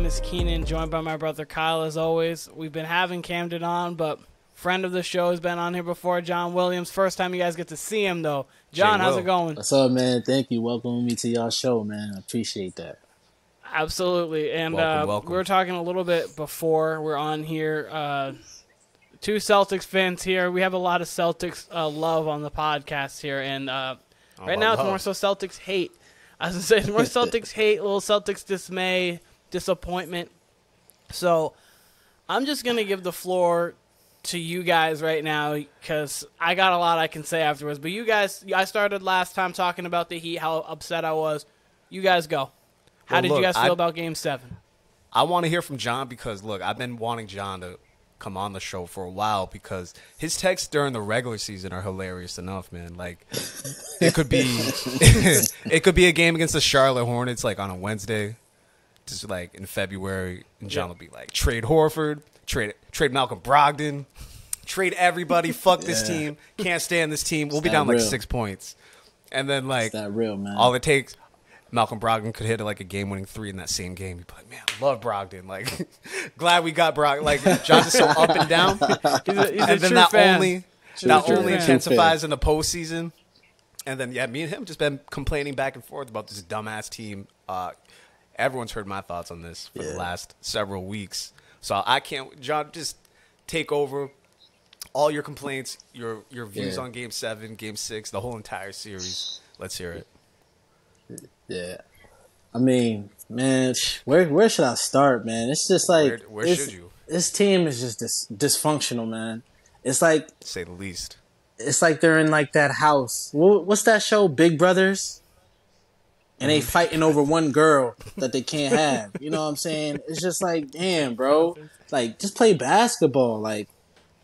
is Keenan, joined by my brother Kyle as always. We've been having Camden on, but friend of the show has been on here before, John Williams. First time you guys get to see him, though. John, how's it going? What's up, man? Thank you. Welcoming me to y'all show, man. I appreciate that. Absolutely. And welcome. we were talking a little bit before we're on here. Two Celtics fans here. We have a lot of Celtics love on the podcast here, and right now it's more so Celtics hate. I was going to say, it's more Celtics hate, a little Celtics dismay, disappointment. So I'm just going to give the floor to you guys right now because I got a lot I can say afterwards. But you guys, I started last time talking about the Heat, how upset I was. You guys go. How did you guys feel about Game 7? I want to hear from John because, look, I've been wanting John to come on the show for a while because his texts during the regular season are hilarious enough, man. Like, it could be it could be a game against the Charlotte Hornets, like, on a Wednesday, just, like, in February, and John will be like, trade Horford, trade Malcolm Brogdon, trade everybody, fuck this team, can't stand this team. We'll be down, like, 6 points. And then, like, it's that real, man. all it takes... Malcolm Brogdon could hit like a game-winning 3 in that same game. You'd be like, man, I love Brogdon. Like, glad we got Brogdon. Like, John's just so up and down. He's and then that only fan. intensifies in the postseason. And then, me and him just been complaining back and forth about this dumbass team. Everyone's heard my thoughts on this for the last several weeks. So I can't, John, just take over all your complaints, your views on Game 7, Game 6, the whole entire series. Let's hear it. Yeah, I mean, man, where should I start, man? It's just like where should you? This team is just dysfunctional, man. It's like, to say the least. It's like they're in like that house. What's that show, Big Brothers? And they fighting over one girl that they can't have. You know what I'm saying? It's just like, damn, bro. Like, just play basketball. Like,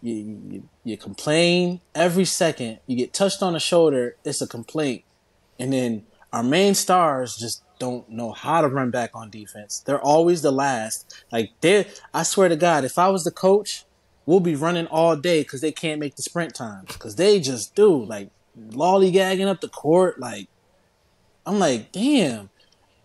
you complain every second. You get touched on the shoulder, it's a complaint, and then our main stars just don't know how to run back on defense. They're always the last. Like, I swear to God, if I was the coach, we'll be running all day because they can't make the sprint times. Because they just do. Like, lollygagging up the court. Like, I'm like, damn.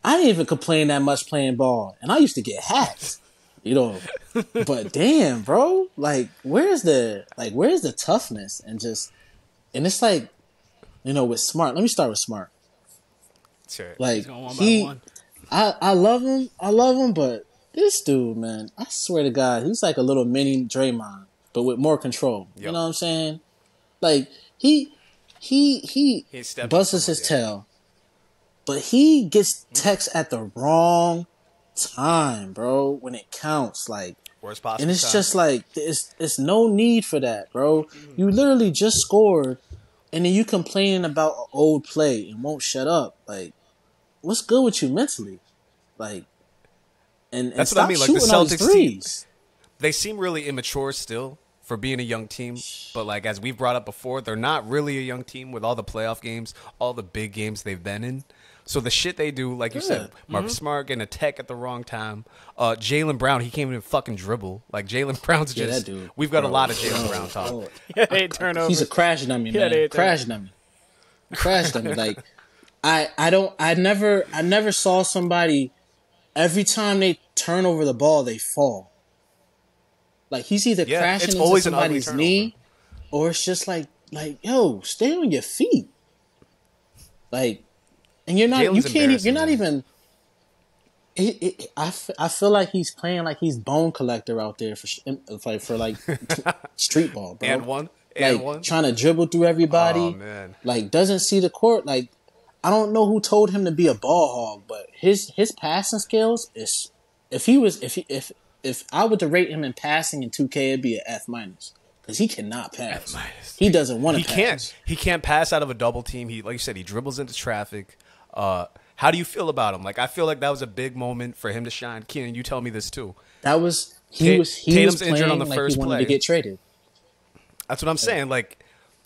I didn't even complain that much playing ball. And I used to get hacked. You know. But damn, bro. Like, where's the toughness? And it's like, you know, with Smart. Let me start with Smart. Sure. Like, I love him, but this dude, man, I swear to God, he's like a little mini Draymond, but with more control. Yep. You know what I'm saying? Like, he busts his tail, but he gets texts at the wrong time, bro, when it counts. Like, worst possible and it's time. just like, it's no need for that, bro. You literally just scored, and then you complaining about an old play and won't shut up. Like, what's good with you mentally? Like, and that's stop what I mean. Like, the Celtics team, they seem really immature still for being a young team. But like, as we've brought up before, they're not really a young team with all the playoff games, all the big games they've been in. So the shit they do, like you said, Marcus Smart getting a tech at the wrong time. Jaylen Brown, he can't even fucking dribble. Like, Jaylen Brown's just. That dude, we've got a lot of Jaylen Brown talk. He's a crash dummy, man. Crash dummy. Like, I never saw somebody, every time they turn over the ball, they fall. Like, he's either crashing into somebody's knee, or it's just like, yo, stay on your feet. Like, and you're not even. I feel like he's playing like he's Bone Collector out there for street ball, bro. And one. Trying to dribble through everybody. Oh, man. Like, doesn't see the court. Like, I don't know who told him to be a ball hog, but his passing skills is, if I were to rate him in passing in 2K, it'd be an F-, because he cannot pass. F-. He doesn't want to pass. He can't pass out of a double team. He, like you said, he dribbles into traffic. How do you feel about him? Like, I feel like that was a big moment for him to shine. Keenan, you tell me this too. That was he was playing injured on the like first he wanted play. to get traded. That's what I'm saying. Like,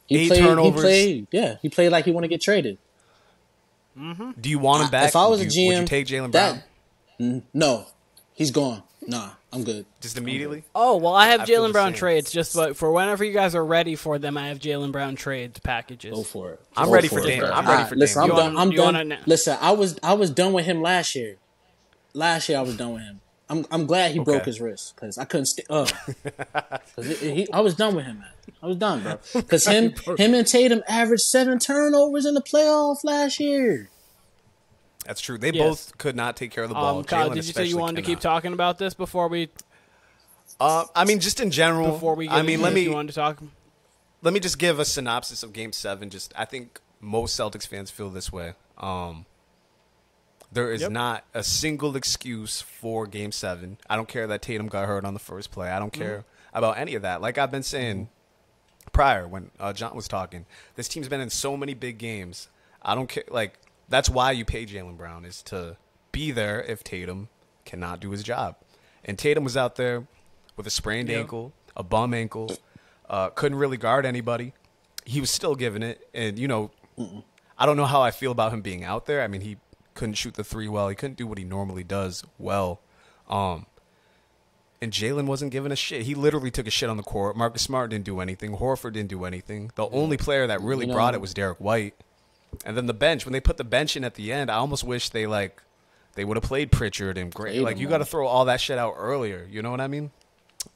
He played like he wanted to get traded. Mm-hmm. Do you want him back? If I was a GM, would you take Jaylen Brown? No, he's gone. Nah, I'm good. Just immediately? Oh, well, I have Jaylen Brown trades. Just for whenever you guys are ready for them, I have Jaylen Brown trades packages. Go for it. I'm ready for Dame. I'm ready for Dame. Listen, I'm done. Listen, I was done with him last year. Last year I was done with him. I'm glad he broke his wrist because I couldn't stay up. I was done with him, man. I was done, bro. Because him and Tatum averaged 7 turnovers in the playoff last year. That's true. They both could not take care of the ball. Kyle, did you say you wanted to keep talking about this before we? I mean, just in general. Before we get into you wanted to talk. Let me just give a synopsis of Game 7. I think most Celtics fans feel this way. There is not a single excuse for Game 7. I don't care that Tatum got hurt on the first play. I don't care about any of that. Like I've been saying prior when John was talking, this team's been in so many big games. I don't care. Like that's why you pay Jaylen Brown is to be there if Tatum cannot do his job. And Tatum was out there with a sprained ankle, a bum ankle, couldn't really guard anybody. He was still giving it. And, I don't know how I feel about him being out there. I mean, he couldn't shoot the three well. He couldn't do what he normally does well. And Jaylen wasn't giving a shit. He literally took a shit on the court. Marcus Smart didn't do anything. Horford didn't do anything. The only player that really brought it was Derek White. And then the bench, when they put the bench in at the end, I almost wish they would have played Pritchard and Gray. Like, you got to throw all that shit out earlier. You know what I mean?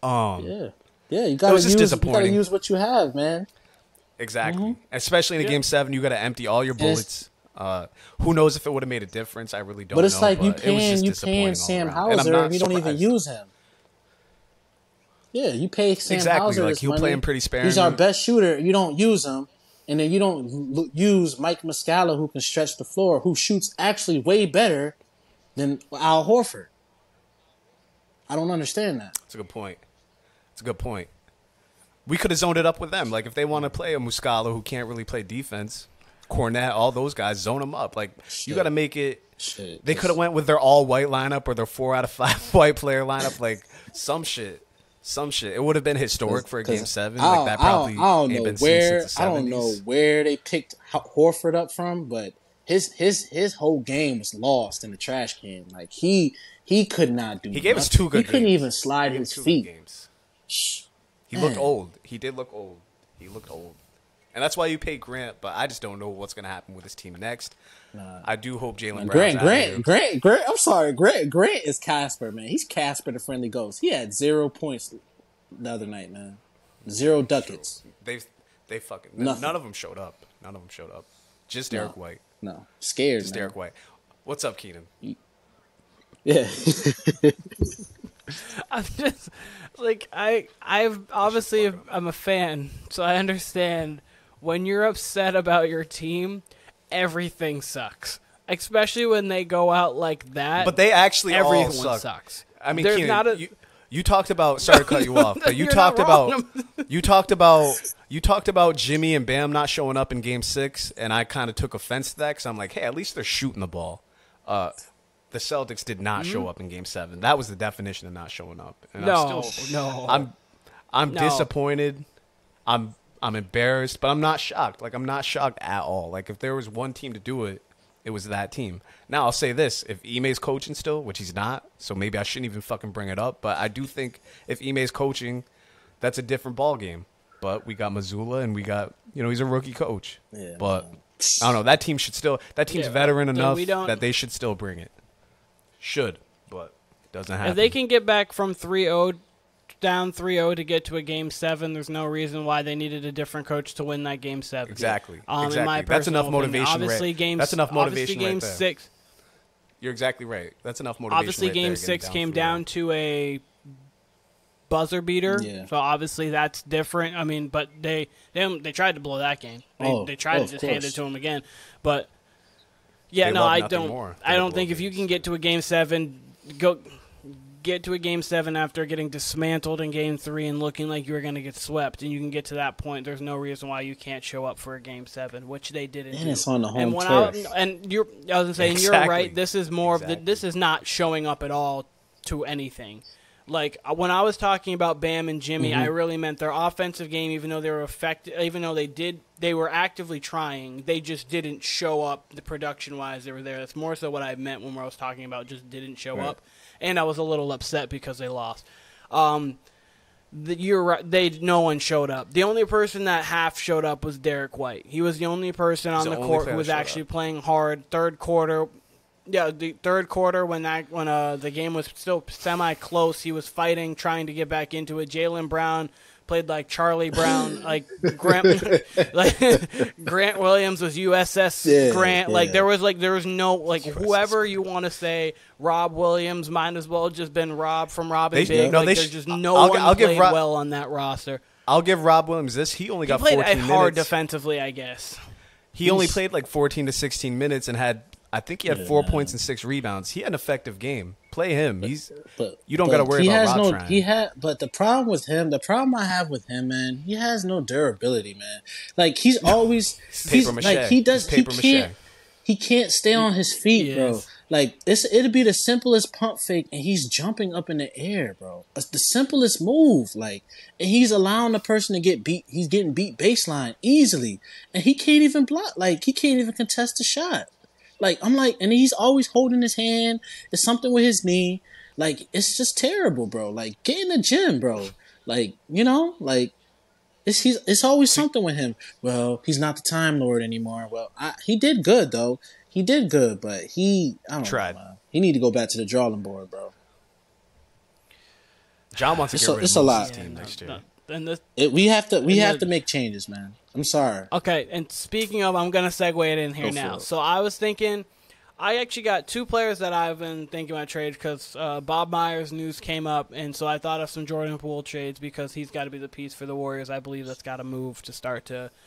Yeah, you got to use what you have, man. Exactly. Especially in a Game 7, you got to empty all your bullets. Who knows if it would have made a difference? I really don't know. But it's like you paying Sam Hauser and you don't even use him. Yeah, you pay Sam Hauser like he'll play him pretty sparingly. He's our best shooter. You don't use him. And then you don't use Mike Muscala, who can stretch the floor, who shoots actually way better than Al Horford. I don't understand that. That's a good point. We could have zoned it up with them. Like, if they want to play a Muscala who can't really play defense, Cornette, all those guys, zone them up. Like, you got to make it. They could have went with their all-white lineup or their 4 out of 5 white player lineup. Like, some shit. It would have been historic for a Game 7. Like, that probably ain't been seen since the 70s. I don't know where they picked Horford up from, but his whole game was lost in the trash can. Like, he could not do. He gave us 2 good games. He couldn't even slide his feet. He looked old. He did look old. And that's why you pay Grant, but I just don't know what's going to happen with his team next. I do hope Jaylen Brown. Grant. I'm sorry, Grant is Casper, man. He's Casper the Friendly Ghost. He had 0 points the other night, man. 0 ducats. They fucking nothing. None of them showed up. Just Derek White. No, scared. Just Derek White. What's up, Keenan? Yeah. I'm just like I'm a fan, so I understand when you're upset about your team, everything sucks. Especially when they go out like that. But they actually everyone all sucks. I mean, Keenan, you talked about. Sorry to cut you off, but you talked about Jimmy and Bam not showing up in Game 6, and I kind of took offense to that because I'm like, hey, at least they're shooting the ball. The Celtics did not show up in Game 7. That was the definition of not showing up. And I'm disappointed. I'm embarrassed, but I'm not shocked. Like, I'm not shocked at all. Like, if there was one team to do it, it was that team. Now, I'll say this. If Ime's coaching still, which he's not, so maybe I shouldn't even fucking bring it up, but I do think if Ime's coaching, that's a different ball game. But we got Mazzulla, and we got, he's a rookie coach. Yeah, but I don't know. That team's veteran enough that they should still bring it. But it doesn't happen. If they can get back from 3-0 down 3-0 to get to a Game 7, there's no reason why they needed a different coach to win that Game 7. Exactly. In my That's enough motivation. That's enough motivation Game 6. You're exactly right. That's enough motivation. Obviously, Game 6 came down to a buzzer beater, so obviously that's different. I mean, but they tried to blow that game. They tried to just hand it to them again, but. Yeah, no, I don't think if you can get to a Game 7, get to a Game 7 after getting dismantled in Game 3 and looking like you were going to get swept, and you can get to that point, there's no reason why you can't show up for a Game 7, which they didn't do. And it's on the home turf. You're right. This is more of this is not showing up at all to anything. Like, when I was talking about Bam and Jimmy, I really meant their offensive game, even though they were effective, even though they were actively trying, they just didn't show up the production-wise they were there. That's more so what I meant when I was talking about just didn't show up. And I was a little upset because they lost. You're right. No one showed up. The only person that half showed up was Derek White. He was the only person on the court who was actually playing hard. Third quarter, Yeah, the third quarter when the game was still semi-close, he was fighting, trying to get back into it. Jaylen Brown played like Charlie Brown, like Grant Williams was USS Grant. Like there was no whoever you want to say, Rob Williams might as well just been Rob from Robin Big. There's just no one played well on that roster. I'll give Rob Williams this. He only got 14 minutes. He played hard defensively, I guess. He only played like 14 to 16 minutes and had. I think he had 4 points and 6 rebounds. He had an effective game. Play him. You don't got to worry about Rob trying. But the problem with him, the problem I have with him, man, he has no durability, man. Like he's always he can't stay on his feet, bro. Like it'd be the simplest pump fake, and he's jumping up in the air, bro. It's the simplest move, like, and he's allowing the person to get beat. He's getting beat baseline easily, and he can't even block. Like he can't even contest the shot. Like, I'm like, and he's always holding his hand. It's something with his knee. Like, it's just terrible, bro. Like, get in the gym, bro. Like, like, it's always something with him. Well, he's not the Time Lord anymore. Well, he did good, though. He did good, but I don't know, man. He need to go back to the drawing board, bro. John wants to get rid of his team next year. We have to make changes, man. I'm sorry. Okay, and speaking of, I'm gonna segue it in here now. So I was thinking, I actually got 2 players that I've been thinking about trade because Bob Myers news came up, and so I thought of some Jordan Poole trades because he's got to be the piece for the Warriors. I believe that's got to move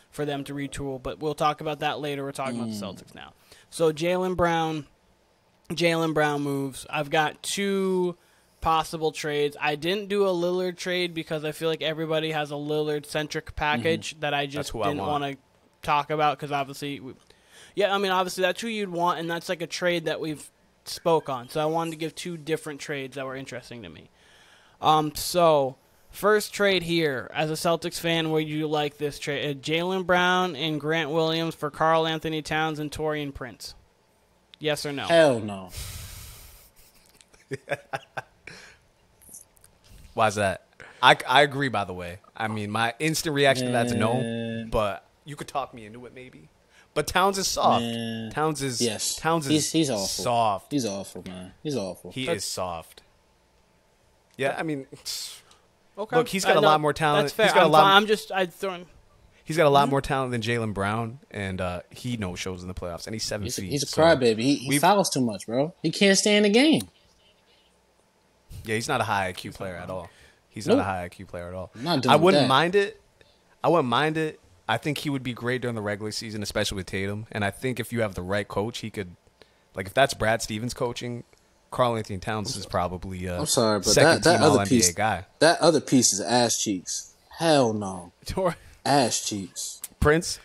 for them to retool, but we'll talk about that later. We're talking about the Celtics now. So Jaylen Brown moves. I've got 2 possible trades. I didn't do a Lillard trade because I feel like everybody has a Lillard-centric package that I just didn't want to talk about because obviously, obviously that's who you'd want, and that's like a trade that we've spoke on. So I wanted to give 2 different trades that were interesting to me. So first trade here, as a Celtics fan, would you like this trade? Jaylen Brown and Grant Williams for Karl Anthony Towns and Taurean Prince. Yes or no? Hell no. Why is that? I agree, by the way. I mean, my instant reaction to that's no, but you could talk me into it maybe. But Towns is soft. Towns is he's awful. Soft. He's awful, man. He's awful. He is soft. Yeah, I mean, okay. Look, he's got a lot more talent. That's fair. He's got He's got a lot more talent than Jaylen Brown, and he no shows in the playoffs, and he's 7 feet. He's a crybaby. He fouls too much, bro. He can't stay in the game. Yeah, he's not a high IQ player at all. He's not a high IQ player at all. I wouldn't mind it. I think he would be great during the regular season, especially with Tatum. And I think if you have the right coach, he could, like, if that's Brad Stevens coaching, Karl Anthony Towns is probably I'm sorry, but second that team other All-NBA piece, guy. That other piece is ass cheeks. Hell no. Ass cheeks. Prince,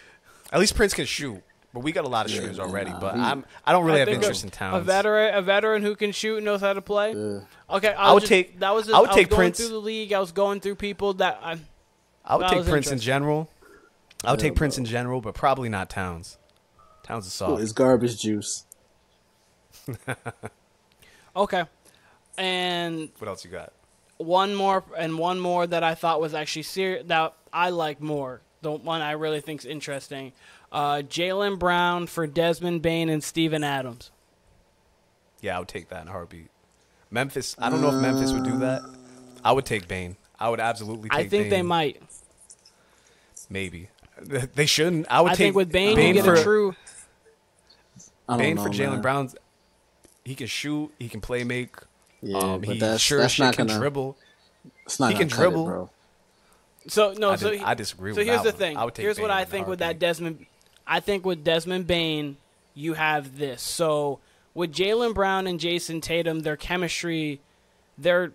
at least Prince can shoot. But we got a lot of shooters already. But I don't really have interest in Towns. A veteran who can shoot and knows how to play. Yeah. Okay, I would take Prince through the league. I was going through people that I would take Prince in general. I would take Prince in general, but probably not Towns. Towns is soft. It's garbage juice. Okay, and what else you got? One more that I thought was actually serious. That I like more. The one I really think is interesting. Jaylen Brown for Desmond Bane and Steven Adams. Yeah, I would take that in a heartbeat. Memphis, I don't know if Memphis would do that. I would take Bane. I would absolutely take Bane. I think they might. Maybe. They shouldn't. I think with Bane you get a true... Bane for Jaylen Brown, he can shoot, he can play make. Yeah, he that's not can gonna, dribble. It's not he can dribble. It, bro. I disagree with that. So here's the thing. I would take here's Bane what I think with that Desmond. I think with Desmond Bane, you have this. So with Jaylen Brown and Jason Tatum, their chemistry, they're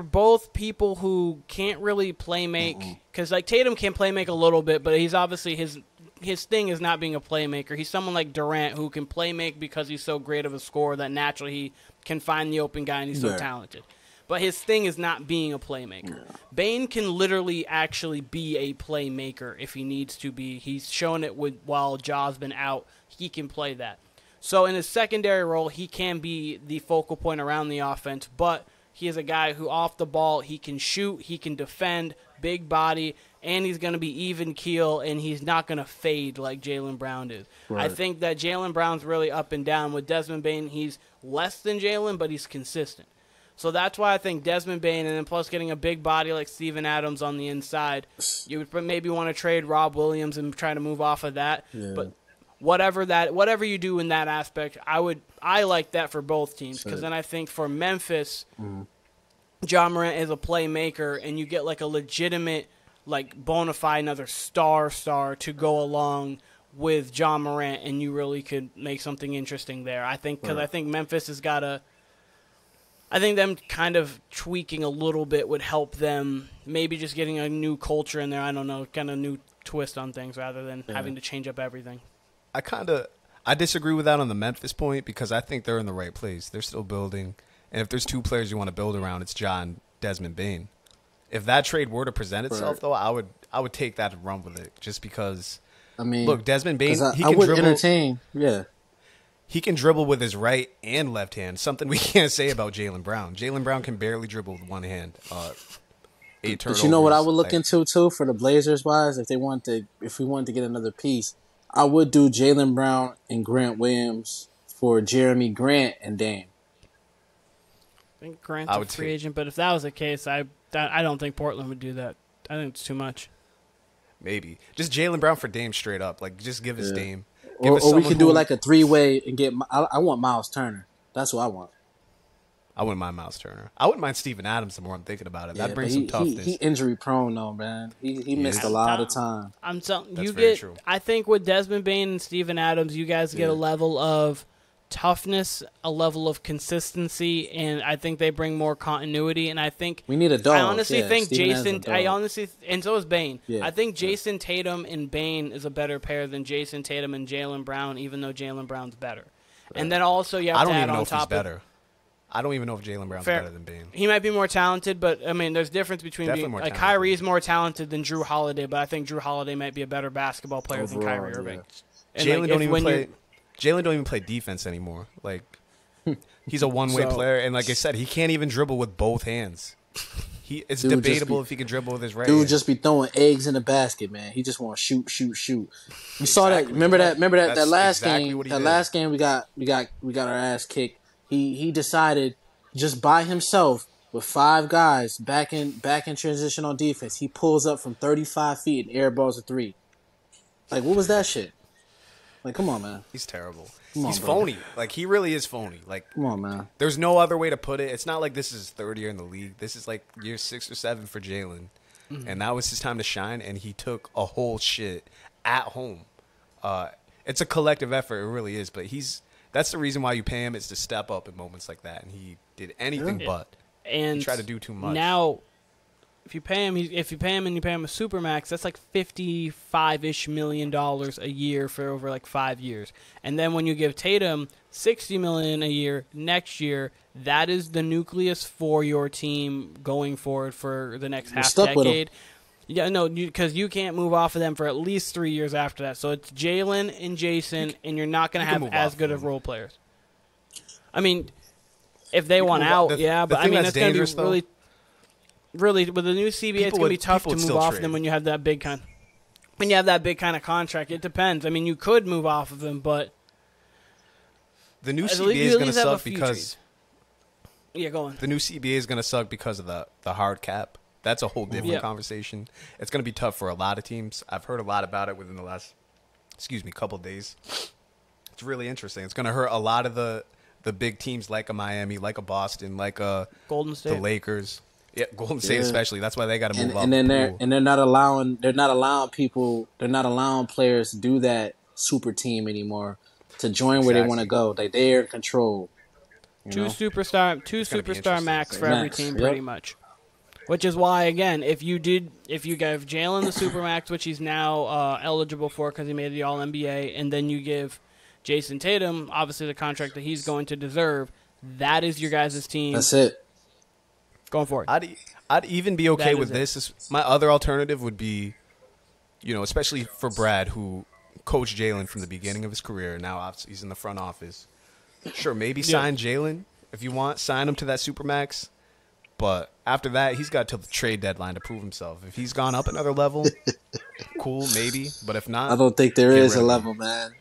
both people who can't really play make. Because like Tatum can play make a little bit, but he's obviously his thing is not being a playmaker. He's someone like Durant who can play make because he's so great of a scorer that naturally he can find the open guy and he's so talented. But his thing is not being a playmaker. Yeah. Bane can literally actually be a playmaker if he needs to be. He's shown it while Ja's been out. He can play that. So in his secondary role, he can be the focal point around the offense, but he is a guy who off the ball, he can shoot, he can defend, big body, and he's going to be even keel, and he's not going to fade like Jaylen Brown is. Right. I think that Jaylen Brown's really up and down. With Desmond Bane, he's less than Jaylen, but he's consistent. So that's why I think Desmond Bane, and then plus getting a big body like Steven Adams on the inside, you would maybe want to trade Rob Williams and try to move off of that. Yeah. But whatever you do in that aspect, I like that for both teams, because then I think for Memphis, Ja Morant is a playmaker, and you get like a legitimate, like bona fide another star to go along with Ja Morant, and you really could make something interesting there. I think because I think Memphis has got a. I think them kind of tweaking a little bit would help them, maybe just getting a new culture in there. I don't know, kind of new twist on things rather than having to change up everything. I disagree with that on the Memphis point, because I think they're in the right place. They're still building. And if there's two players you want to build around, it's Ja and Desmond Bane. If that trade were to present itself, though, I would take that and run with it, just because. I mean, look, Desmond Bane, he can dribble. Entertain, yeah. He can dribble with his right and left hand, something we can't say about Jaylen Brown. Jaylen Brown can barely dribble with one hand. 8 turnovers. But you know what I would look into, too, for the Blazers-wise, if we wanted to get another piece, I would do Jaylen Brown and Grant Williams for Jeremy Grant and Dame. I think Grant's a free agent, but if that was the case, I don't think Portland would do that. I think it's too much. Maybe. Just Jaylen Brown for Dame straight up. Like, just give us Dame. Or we could do it like a 3-way and get. I want Miles Turner. That's what I want. I wouldn't mind Miles Turner. I wouldn't mind Steven Adams the more I'm thinking about it. That brings some toughness. He injury prone though, man. He missed a lot of time. I'm telling you, I think with Desmond Bane and Steven Adams, you guys get a level of toughness, a level of consistency, and I think they bring more continuity. And I think we need a dog. I honestly think and so is Bane. Yeah. I think Jason Tatum and Bane is a better pair than Jason Tatum and Jaylen Brown, even though Jaylen Brown's better. Right. And then also you have to add on top of. I don't even know if Jaylen Brown's better than Bane. He might be more talented, but I mean, there's difference between Kyrie's more talented than Drew Holiday, but I think Drew Holiday might be a better basketball player than Kyrie Irving. Jaylen don't even play defense anymore. Like, he's a one-way player, and like I said, he can't even dribble with both hands. It's debatable if he can dribble with his right hand. Dude just be throwing eggs in the basket, man. He just want to shoot. We saw that. Remember that last game. That last game we got our ass kicked. He decided just by himself with 5 guys back in transition on defense. He pulls up from 35 feet and airballs a 3. Like, what was that shit? Like, come on, man. He's terrible. He's phony. Like, he really is phony. Like, come on, man. There's no other way to put it. It's not like this is his 3rd year in the league. This is like year 6 or 7 for Jaylen. Mm-hmm. And that was his time to shine, and he took a whole shit at home. It's a collective effort. It really is. But that's the reason why you pay him, is to step up in moments like that. And he did anything but. And he tried to do too much. Now, if you pay him and you pay him a supermax, that's like $55-ish million a year for over like 5 years. And then when you give Tatum $60 million a year next year, that is the nucleus for your team going forward for the next half decade. Yeah, no, because you can't move off of them for at least 3 years after that. So it's Jaylen and Jason, and you're not going to have as good of role players. I mean, if they want out, but I mean, it's going to be really, with the new CBA, it's going to be tough to move off of them when you have that big kind. When you have that big kind of contract, it depends. I mean, you could move off of them, but the new CBA is going to suck because go on. The new CBA is going to suck because of the hard cap. That's a whole different conversation. It's going to be tough for a lot of teams. I've heard a lot about it within the last, couple of days. It's really interesting. It's going to hurt a lot of the big teams like a Miami, like a Boston, like a Golden State, the Lakers. Yeah, Golden State especially. That's why they got to move up. And then they're not allowing players to do that super team anymore, to join where they want to go. Like, they're in control. Two superstar max for every team, pretty much. Which is why, again, if you gave Jaylen the supermax, which he's now eligible for because he made the All-NBA, and then you give Jason Tatum, obviously the contract that he's going to deserve, that is your guys' team. That's it. Going forward. I'd even be okay with this. My other alternative would be, especially for Brad, who coached Jaylen from the beginning of his career. Now he's in the front office. Sure, maybe sign Jaylen if you want. Sign him to that supermax. But after that, he's got till the trade deadline to prove himself. If he's gone up another level, cool, maybe. But if not, I don't think there is a level, man.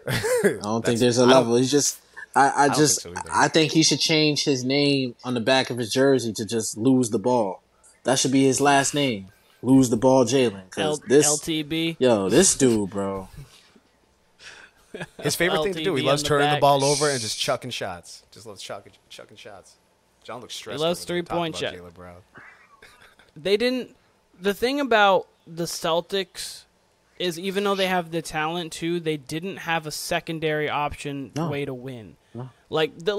I don't think there's a level. He's just, I think he should change his name on the back of his jersey to just lose the ball. That should be his last name. Lose the ball, Jaylen. LTB. Yo, this dude, bro. His favorite thing to do. He loves turning the ball over and just chucking shots. Just loves chucking shots. John looks stressed. He loves 3-point shots. Jaylen Brown. They didn't. The thing about the Celtics is, even though they have the talent too, they didn't have a secondary option way to win. No. Like the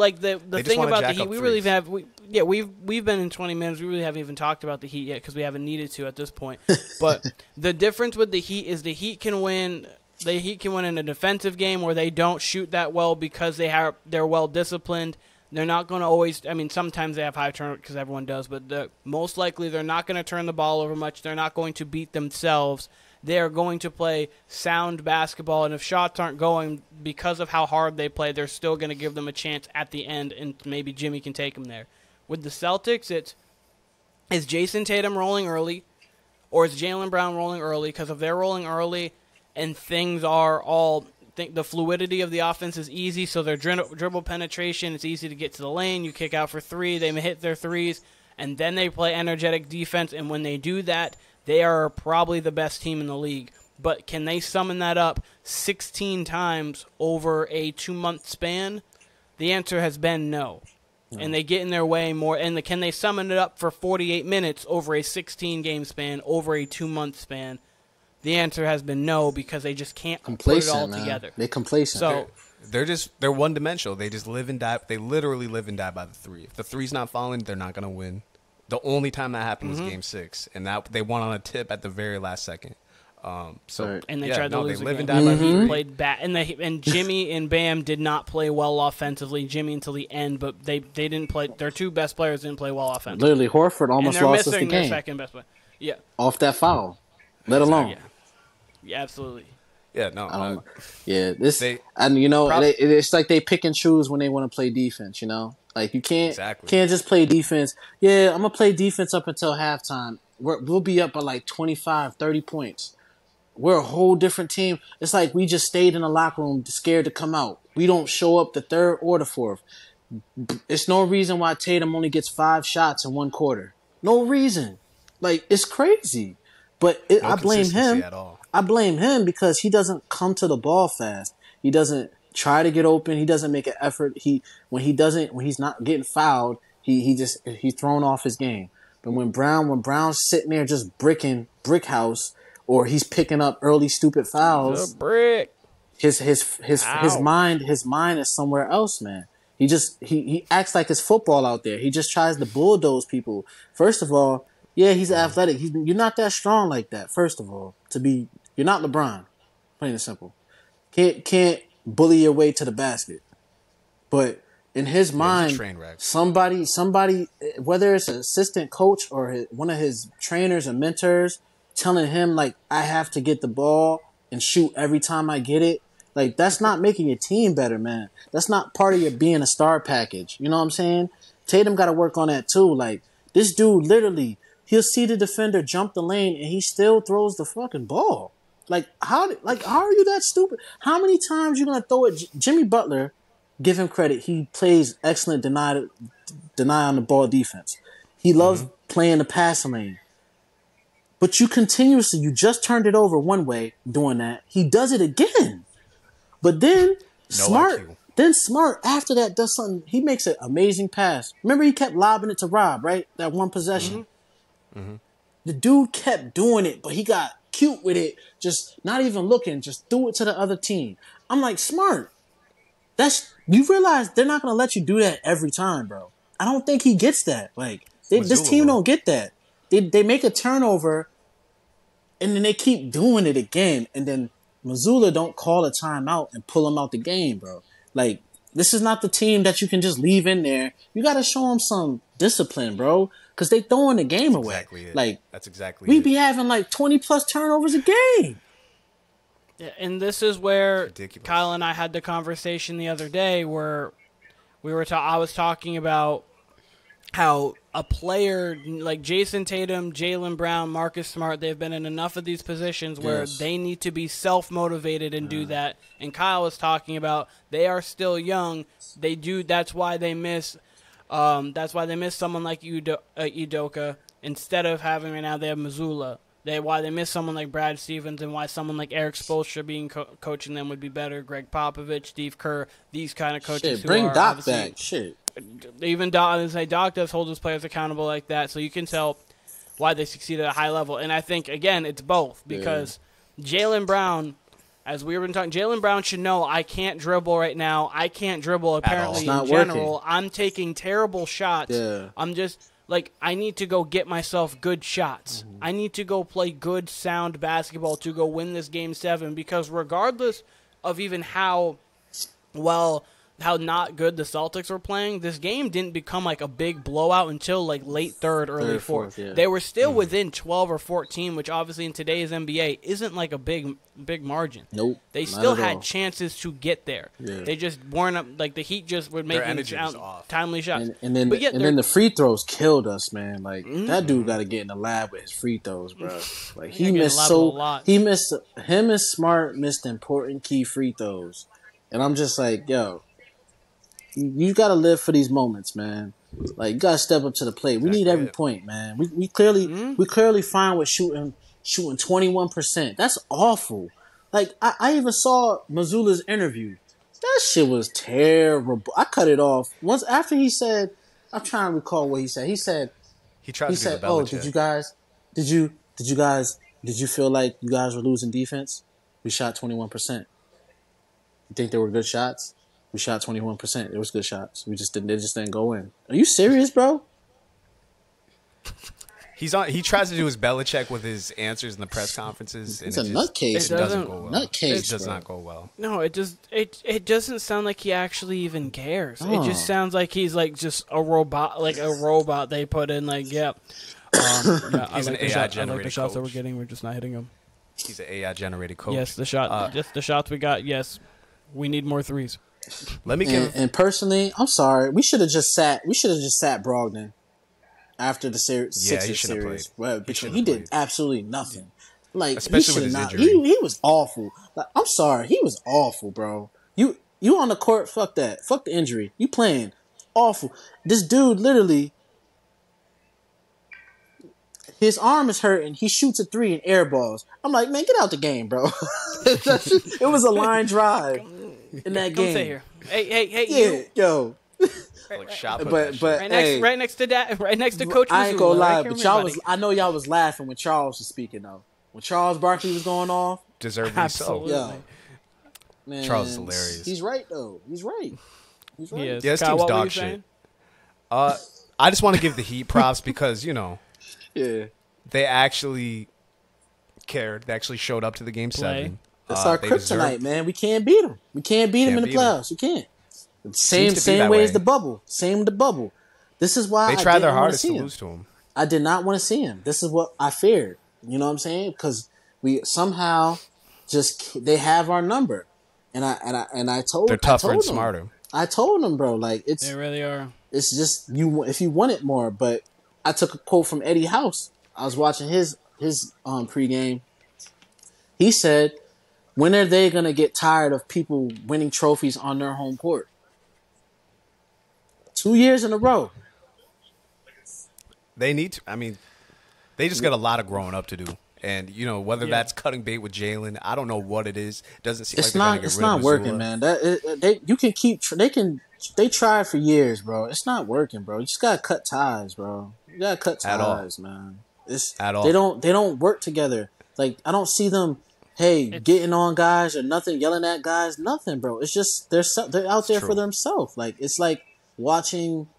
thing about the Heat, we really have. We've been in 20 minutes. We really haven't even talked about the Heat yet because we haven't needed to at this point. But the difference with the Heat is the Heat can win. The Heat can win in a defensive game where they don't shoot that well because they're well disciplined. They're not going to always. I mean, sometimes they have high turnover because everyone does, but most likely they're not going to turn the ball over much. They're not going to beat themselves. They are going to play sound basketball, and if shots aren't going because of how hard they play, they're still going to give them a chance at the end, and maybe Jimmy can take them there. With the Celtics, is Jason Tatum rolling early, or is Jaylen Brown rolling early? Because if they're rolling early and things are all the fluidity of the offense is easy, so their dribble penetration, it's easy to get to the lane. You kick out for three, they hit their threes, and then they play energetic defense, and when they do that, they are probably the best team in the league. But can they summon that up 16 times over a 2-month span? The answer has been no. And they get in their way more. And can they summon it up for 48 minutes over a 16-game span, over a 2-month span? The answer has been no, because they just can't put it all together. They're complacent. So they're one-dimensional. They just live and die. They literally live and die by the three. If the three's not falling, they're not going to win. The only time that happened was Game 6, and that they won on a tip at the very last second. And they tried to lose again. He played bad, and Jimmy and Bam did not play well offensively. Jimmy until the end, but they didn't play. Their two best players didn't play well offensively. Literally, Horford almost lost us the game. Their second best player. Yeah, off that foul, let alone. Yeah, absolutely. Yeah, no. It's like they pick and choose when they want to play defense. You know. Like, you can't just play defense. Yeah, I'm going to play defense up until halftime. We'll be up by like 25, 30 points. We're a whole different team. It's like we just stayed in the locker room scared to come out. We don't show up the third or the fourth. It's no reason why Tatum only gets 5 shots in one quarter. No reason. Like, it's crazy. But I blame him. I blame him because he doesn't come to the ball fast. He doesn't try to get open. He doesn't make an effort. When he's not getting fouled, he's thrown off his game. But when Brown's sitting there just bricking brick house, or he's picking up early stupid fouls, his mind is somewhere else, man. He acts like it's football out there. He just tries to bulldoze people. First of all, yeah, he's athletic. You're not that strong like that. First of all, you're not LeBron. Plain and simple. Can't bully your way to the basket. But in his mind, somebody, whether it's an assistant coach or one of his trainers or mentors, telling him, like, I have to get the ball and shoot every time I get it. Like, that's not making your team better, man. That's not part of your being a star package. You know what I'm saying? Tatum got to work on that too. Like, this dude literally, he'll see the defender jump the lane and he still throws the fucking ball. How are you that stupid? How many times you gonna throw it? Jimmy Butler, give him credit. He plays excellent deny on the ball defense. He loves playing the passing lane. But you just turned it over one way doing that. He does it again. But then Smart after that does something. He makes an amazing pass. Remember, he kept lobbing it to Rob, right? That one possession. The dude kept doing it, but he got cute with it, just not even looking, just threw it to the other team. I'm like, Smart. You realize they're not gonna let you do that every time, bro. I don't think he gets that. Like, this team don't get that. They make a turnover, and then they keep doing it again, and then Missoula don't call a timeout and pull him out the game, bro. Like, this is not the team that you can just leave in there. You got to show them some discipline, bro, because they throwing the game away. Exactly it. Like, that's exactly we be having like 20-plus turnovers a game. And this is where Kyle and I had the conversation the other day where I was talking about how a player like Jason Tatum, Jaylen Brown, Marcus Smart, they've been in enough of these positions where they need to be self-motivated and do that. And Kyle was talking about they are still young. They do. That's why they miss. That's why they miss someone like Udoka instead of having right now they have Missoula. Why they miss someone like Brad Stevens and why someone like Eric Spoelstra being coaching them would be better. Greg Popovich, Steve Kerr, these kind of coaches. Shit, bring Doc back. Shit. Even Doc does hold his players accountable like that, so you can tell why they succeed at a high level. And I think, again, it's both because Jaylen Brown, as we were talking, Jaylen Brown should know I can't dribble right now. I can't dribble apparently in general. Working. I'm taking terrible shots. Yeah. I'm just like I need to go get myself good shots. Mm-hmm. I need to go play good, sound basketball to go win this Game 7 because regardless of even how not good the Celtics were playing, this game didn't become like a big blowout until like late third, early fourth. Yeah. They were still within 12 or 14, which obviously in today's NBA isn't like a big margin. Nope. They still had chances to get that Yeah. They just weren't up, like the Heat just would make timely shots. And then the free throws killed us, man. Like that dude got to get in the lab with his free throws, bro. Like him and Smart missed important key free throws. And I'm just like, yo, you got to live for these moments, man. Like you got to step up to the plate. We need every point, man. We clearly fine with shooting 21%. That's awful. Like I even saw Missoula's interview. That shit was terrible. I cut it off once after he said. I'm trying to recall what he said. He said "Oh, did you feel like you guys were losing defense? We shot 21%. You think they were good shots? We shot 21%. It was good shots. They just didn't go in. Are you serious, bro? He tries to do his Belichick with his answers in the press conferences. It's a nutcase. It doesn't go well. Nutcase, it does not go well. No, it doesn't sound like he actually even cares. Oh. It just sounds like he's like just a robot, like a robot they put in. Like, yeah, he's an AI generated. I like the shots that we're getting. We're just not hitting them. He's an AI generated coach. Yes, just the shots we got. Yes, we need more threes. And personally, I'm sorry. We should have just sat Brogdon after the Sixers series. Well, because he did absolutely nothing. Like especially with his injury. He was awful. Like, I'm sorry, he was awful, bro. You on the court? Fuck that. Fuck the injury. You playing awful. This dude literally, his arm is hurting. He shoots a 3 and air balls. I'm like, man, get out the game, bro. It was a line drive in that game. Come sit here. Hey, yeah, yo. Like shot but right next to Coach. I ain't gonna lie, but I know y'all was laughing when Charles was speaking though. When Charles Barkley was going off, deservedly so. Yeah, man, Charles is hilarious. He's right though. He's right. He is. Yeah, this team's dog shit. I just want to give the Heat props because they actually cared. They actually showed up to the Game 7. That's our kryptonite, man. We can't beat them. We can't beat them in the playoffs. We can't. Same way as the bubble. Same with the bubble. This is why they tried their hardest to lose to him. I did not want to see him. This is what I feared. You know what I'm saying? Because we somehow they have our number, and I told they're tougher and smarter. I told them, bro, like they really are. It's just if you want it more. But I took a quote from Eddie House. I was watching his pregame. He said, "When are they gonna get tired of people winning trophies on their home court? 2 years in a row." They need to. I mean, they just got a lot of growing up to do, and whether that's cutting bait with Jaylen, I don't know what it is. It doesn't seem like they're gonna get rid of It's not working, man. They tried for years, bro. It's not working, bro. You just gotta cut ties, bro. You gotta cut ties, man. At all. They don't work together. Like I don't see them. Getting on guys or nothing, yelling at guys, nothing, bro. It's just they're out there for themselves. Like it's like watching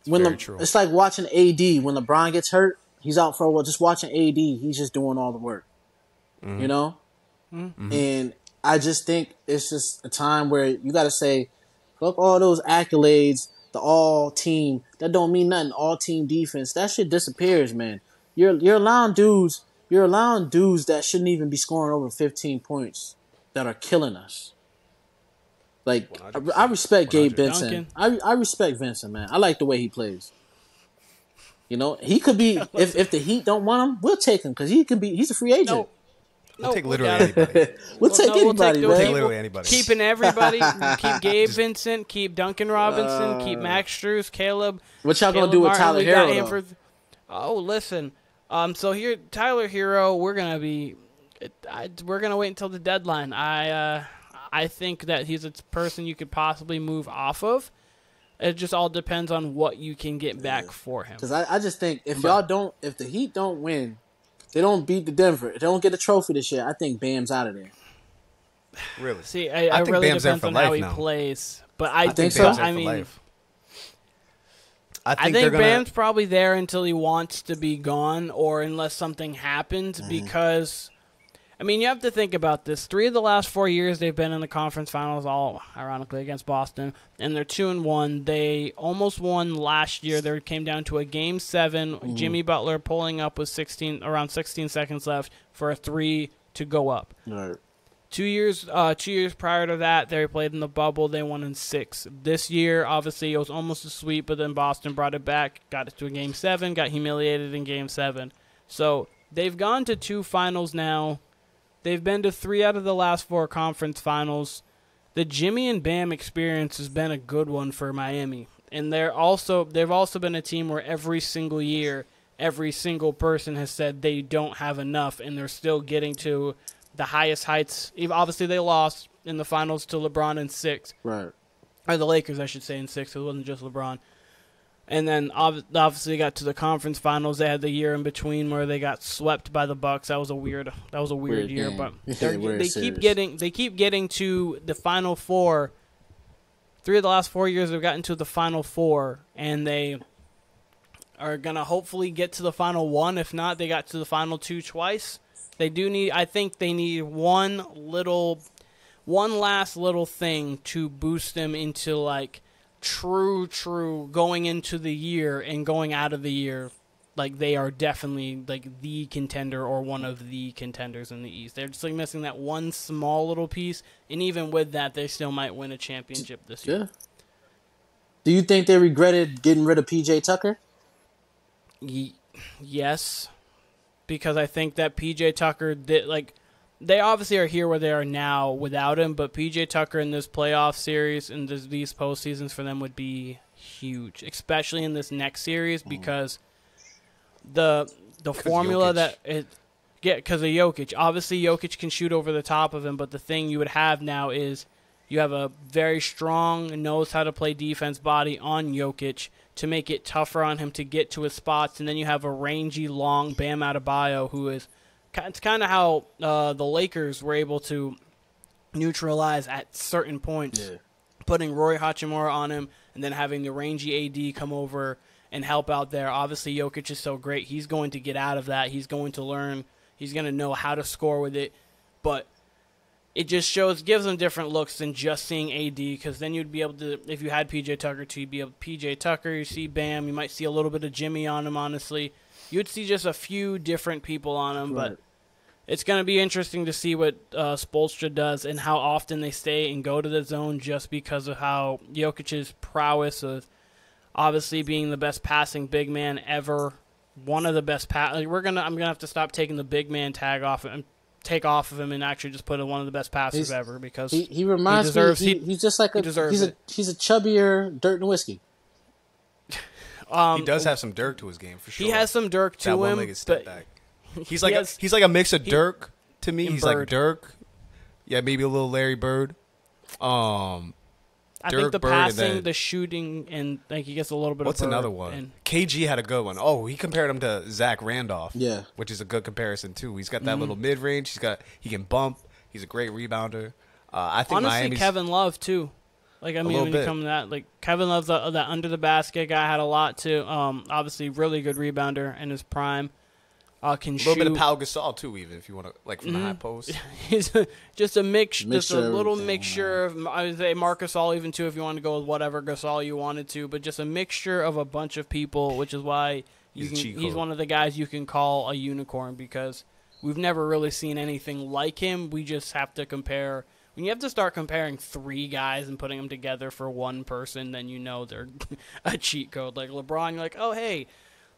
it's like watching AD when LeBron gets hurt. He's out for a while. Just watching AD, he's just doing all the work. Mm-hmm. You know, and I just think it's just a time where you got to say, fuck all those accolades, the all team. That don't mean nothing. All team defense, that shit disappears, man. You're allowing dudes. You're allowing dudes that shouldn't even be scoring over 15 points that are killing us. Like, I respect Gabe Vincent. Duncan. I respect Vincent, man. I like the way he plays. You know, he could be if the Heat don't want him, we'll take him because he's a free agent. We'll take literally anybody. We'll take anybody, We'll man. take literally anybody. Keeping everybody. Keep Gabe Vincent. Keep Duncan Robinson. Keep Max Strus. Caleb. What y'all gonna do with Tyler Hero? Oh, listen. So here, Tyler Hero. We're gonna wait until the deadline. I think that he's a person you could possibly move off of. It just all depends on what you can get back for him. Because I just think if the Heat don't win, they don't beat the Denver, they don't get a trophy this year, I think Bam's out of there. Really? See, I think really Bam's depends on how he plays. But I think so. I mean, I think Bam's probably there until he wants to be gone or unless something happens because... I mean, you have to think about this. 3 of the last 4 years they've been in the conference finals, all ironically against Boston, and they're 2-1. They almost won last year. There came down to a Game 7. Jimmy Butler pulling up with around 16 seconds left for a 3 to go up. Right. 2 years prior to that, they played in the bubble. They won in 6. This year, obviously, it was almost a sweep, but then Boston brought it back, got it to a Game 7, got humiliated in Game 7. So they've gone to 2 finals now. They've been to 3 out of the last 4 conference finals. The Jimmy and Bam experience has been a good one for Miami. And they've also been a team where every single year, every single person has said they don't have enough, and they're still getting to the highest heights. Obviously, they lost in the finals to LeBron in 6. Right. Or the Lakers, I should say, in 6. It wasn't just LeBron. And then obviously got to the conference finals. They had the year in between where they got swept by the Bucks. That was a weird year, but they keep getting to the Final Four. 3 of the last 4 years they've gotten to the Final Four, and they are gonna hopefully get to the Final 1. If not, they got to the Final 2 twice. I think they need one last little thing to boost them into like true going into the year and going out of the year, like they are definitely like the contender or one of the contenders in the East. They're just like missing that one small little piece, and even with that, they still might win a championship this year. Yeah. Do you think they regretted getting rid of PJ Tucker? Yes, because I think that PJ Tucker did like. They obviously are here where they are now without him, but PJ Tucker in this playoff series and these postseasons for them would be huge, especially in this next series because the formula Jokic. Because of Jokic. Obviously, Jokic can shoot over the top of him, but the thing you would have now is you have a very strong, knows how to play defense body on Jokic to make it tougher on him to get to his spots, and then you have a rangy, long Bam Adebayo who is. It's kind of how the Lakers were able to neutralize at certain points, putting Roy Hachimura on him and then having the rangy AD come over and help out there. Obviously, Jokic is so great. He's going to get out of that. He's going to learn. He's going to know how to score with it. But it just gives them different looks than just seeing AD, because then you'd be able to, if you had PJ Tucker too, you'd be able PJ Tucker, you see Bam, you might see a little bit of Jimmy on him, honestly. You'd see just a few different people on him, Right. but it's going to be interesting to see what Spoelstra does and how often they stay and go to the zone, just because of how Jokic's prowess of obviously being the best passing big man ever, one of the best I'm gonna have to stop taking the big man tag off and take off of him and actually just put in one of the best passers ever, because he reminds me he's just like he's a chubbier Dirt Nowitzki. He does have some Dirk to his game for sure. He has some Dirk to him. One-legged step back. He's like a mix of Dirk to me. He's Bird. like Dirk, yeah, maybe a little Larry Bird. I Dirk, think the Bird, passing, the shooting, and like he gets a little bit. What's of Bird another one? and, KG had a good one. Oh, he compared him to Zach Randolph. Yeah, which is a good comparison too. He's got that little mid range. He can bump. He's a great rebounder. I think honestly, Miami's Kevin Love too. Like I mean, when you come to that, like Kevin Love's that under the basket guy had a lot too. Obviously, really good rebounder in his prime. Can a shoot. little bit of Pau Gasol too, even if you want to, like from the high post. He's just a just a little everything, mixture of, I would say Marc Gasol even too, if you want to go with whatever Gasol you wanted to, but just a mixture of a bunch of people, which is why he's one of the guys you can call a unicorn, because we've never really seen anything like him. We just have to compare. when you have to start comparing 3 guys and putting them together for one person, then you know they're a cheat code. Like LeBron, you're like, oh, hey,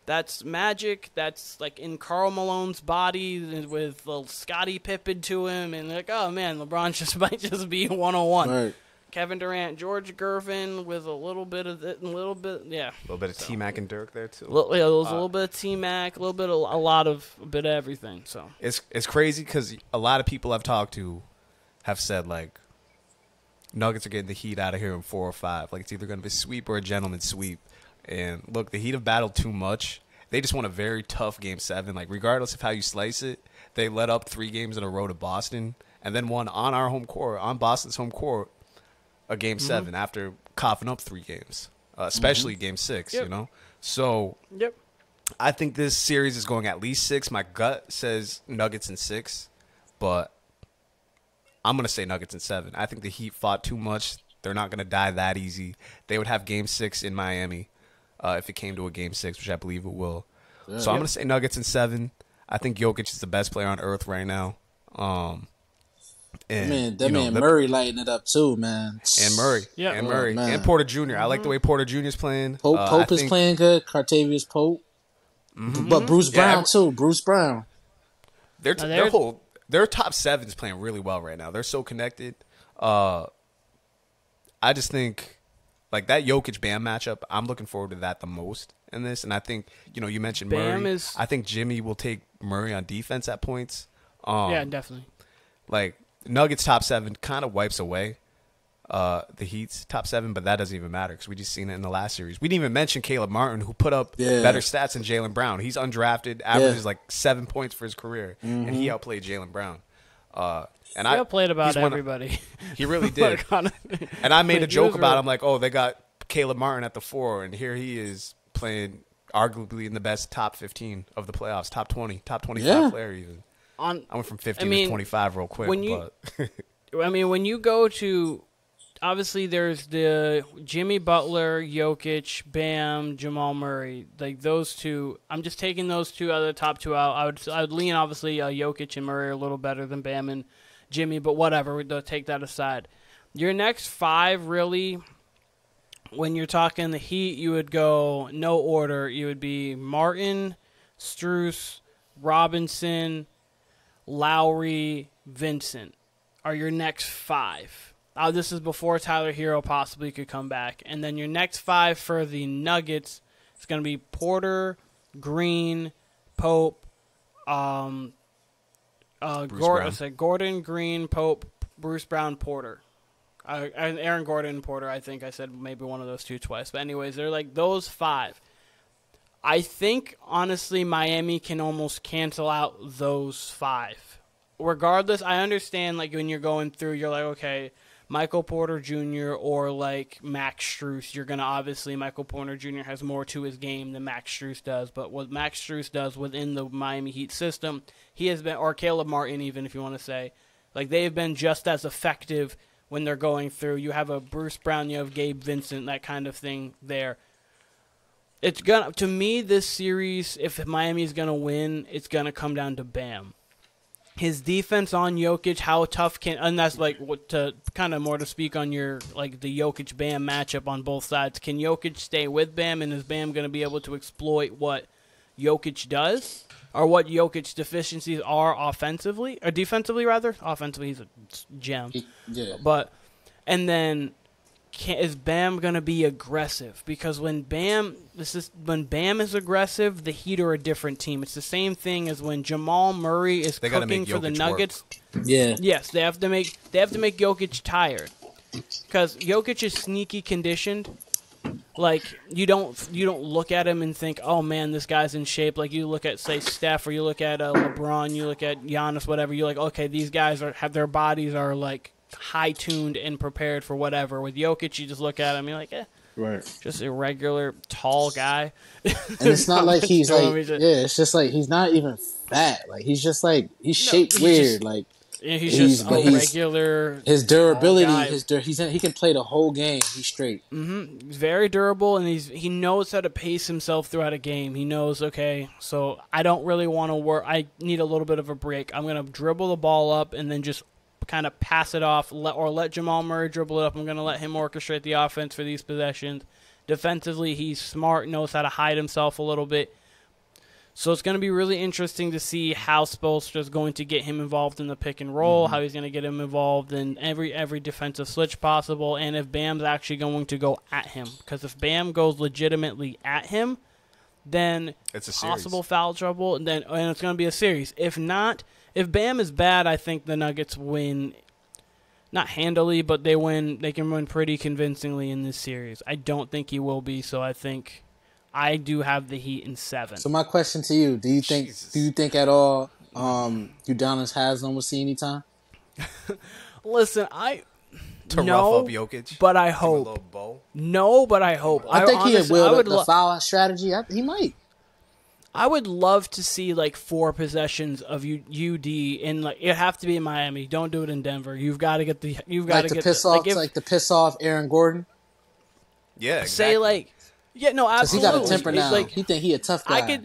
that's Magic. That's like in Karl Malone's body with Scottie Pippen to him. And like, oh, man, LeBron might just be 101. Right. Kevin Durant, George Gervin with a little bit of it, yeah. A little bit of T-Mac and Dirk there, too. There was a little bit of T-Mac, a bit of everything. So It's crazy because a lot of people I've talked to have said, like, Nuggets are getting the Heat out of here in 4 or 5. Like, it's either going to be a sweep or a gentleman's sweep. And, look, the Heat have battled too much. They just won a very tough Game 7. Like, regardless of how you slice it, they led up 3 games in a row to Boston and then won on our home court, on Boston's home court, a Game 7 after coughing up 3 games, especially Game 6, you know? So I think this series is going at least 6. My gut says Nuggets in 6, but I'm going to say Nuggets in 7. I think the Heat fought too much. They're not going to die that easy. They would have Game 6 in Miami if it came to a Game 6, which I believe it will. So I'm going to say Nuggets in 7. I think Jokic is the best player on earth right now. And, man, Murray lighting it up too, man. And Murray. Yeah. And Murray. And Porter Jr. I like the way Porter Jr. is playing. Pope is playing good. Cartavius Pope. But Bruce Brown, too. Bruce Brown. Their top 7 is playing really well right now. They're so connected. I just think, like, that Jokic-Bam matchup, I'm looking forward to that the most in this. And I think, you mentioned Murray. I think Jimmy will take Murray on defense at points. Yeah, definitely. Like, Nuggets top 7 kind of wipes away the Heat's top 7, but that doesn't even matter because we just seen it in the last series. We didn't even mention Caleb Martin, who put up better stats than Jaylen Brown. He's undrafted, averages like 7 points for his career, and he outplayed Jaylen Brown. And I outplayed about everybody. He really did. And I made a joke about him, like, oh, they got Caleb Martin at the 4, and here he is playing arguably in the best top 15 of the playoffs, top 20, top 25 player even. I went from 15 to 25 real quick. When you go to, obviously there's the Jimmy Butler, Jokic, Bam, Jamal Murray, like those two. I'm just taking those two out of the top 2 out. I would lean obviously Jokic and Murray are a little better than Bam and Jimmy, but whatever. We'll take that aside. Your next 5 really, when you're talking the Heat, you would go no order. You would be Martin, Strus, Robinson, Lowry, Vincent are your next 5. This is before Tyler Hero possibly could come back. And then your next 5 for the Nuggets is going to be Porter, Green, Pope, Gordon, Green, Pope, Bruce Brown, Porter. Aaron Gordon and Porter, I think I said maybe one of those 2 twice. But anyways, they're like those 5. I think, honestly, Miami can almost cancel out those 5. Regardless, I understand, like, when you're going through, you're like, okay, Michael Porter Jr. or, like, Max Strus, you're going to obviously, Michael Porter Jr. has more to his game than Max Strus does. But what Max Strus does within the Miami Heat system, he has been, or Caleb Martin even, if you want to say, like, they have been just as effective when they're going through. You have a Bruce Brown, you have Gabe Vincent, that kind of thing there. It's gonna, to me, this series, if Miami's gonna win, it's gonna come down to Bam. His defense on Jokic, how tough and that's like what to kind of more to speak on your like the Jokic Bam matchup on both sides. Can Jokic stay with Bam, and is Bam gonna be able to exploit what Jokic does, or what Jokic's deficiencies are offensively or defensively rather? Offensively, he's a gem. And then. Is Bam gonna be aggressive? Because when Bam is aggressive, the Heat are a different team. It's the same thing as when Jamal Murray is cooking for the Nuggets. Yeah. Yes, they have to make Jokic tired because Jokic is sneaky conditioned. Like you don't look at him and think, oh man, this guy's in shape. Like you look at say Steph or you look at LeBron, you look at Giannis, whatever. You're like, okay, these guys have their bodies are like high-tuned and prepared for whatever. With Jokic, you just look at him, you're like, right, just a regular tall guy. And it's not like he's like, it's just like he's not even fat. Like he's just like he's shaped weird. Like he's just a regular. His durability, he can play the whole game. He's straight. Mm-hmm. He's very durable, and he knows how to pace himself throughout a game. He knows, okay, so I don't really want to work. I need a little bit of a break. I'm gonna dribble the ball up and then just kind of pass it off or let Jamal Murray dribble it up. I'm going to let him orchestrate the offense for these possessions. Defensively, he's smart, knows how to hide himself a little bit. So it's going to be really interesting to see how Spoelstra's going to get him involved in the pick and roll, how he's going to get him involved in every defensive switch possible, and if Bam's actually going to go at him. Because if Bam goes legitimately at him, then it's a possible foul trouble, and it's going to be a series. If not, if Bam is bad, I think the Nuggets win, not handily, but they win. They can win pretty convincingly in this series. I don't think he will be, so I think I do have the Heat in 7. So my question to you: Do you think at all Udonis Haslem will see any time? Listen, to no, rough up Jokic, but I hope. No, but I hope. I think he will. The foul strategy, he might. I would love to see like 4 possessions of UD in like it have to be in Miami. Don't do it in Denver. You've got to get to piss off Aaron Gordon. Yeah, exactly. Say like, yeah, no, absolutely. He got a temper now. Like, he think he a tough guy.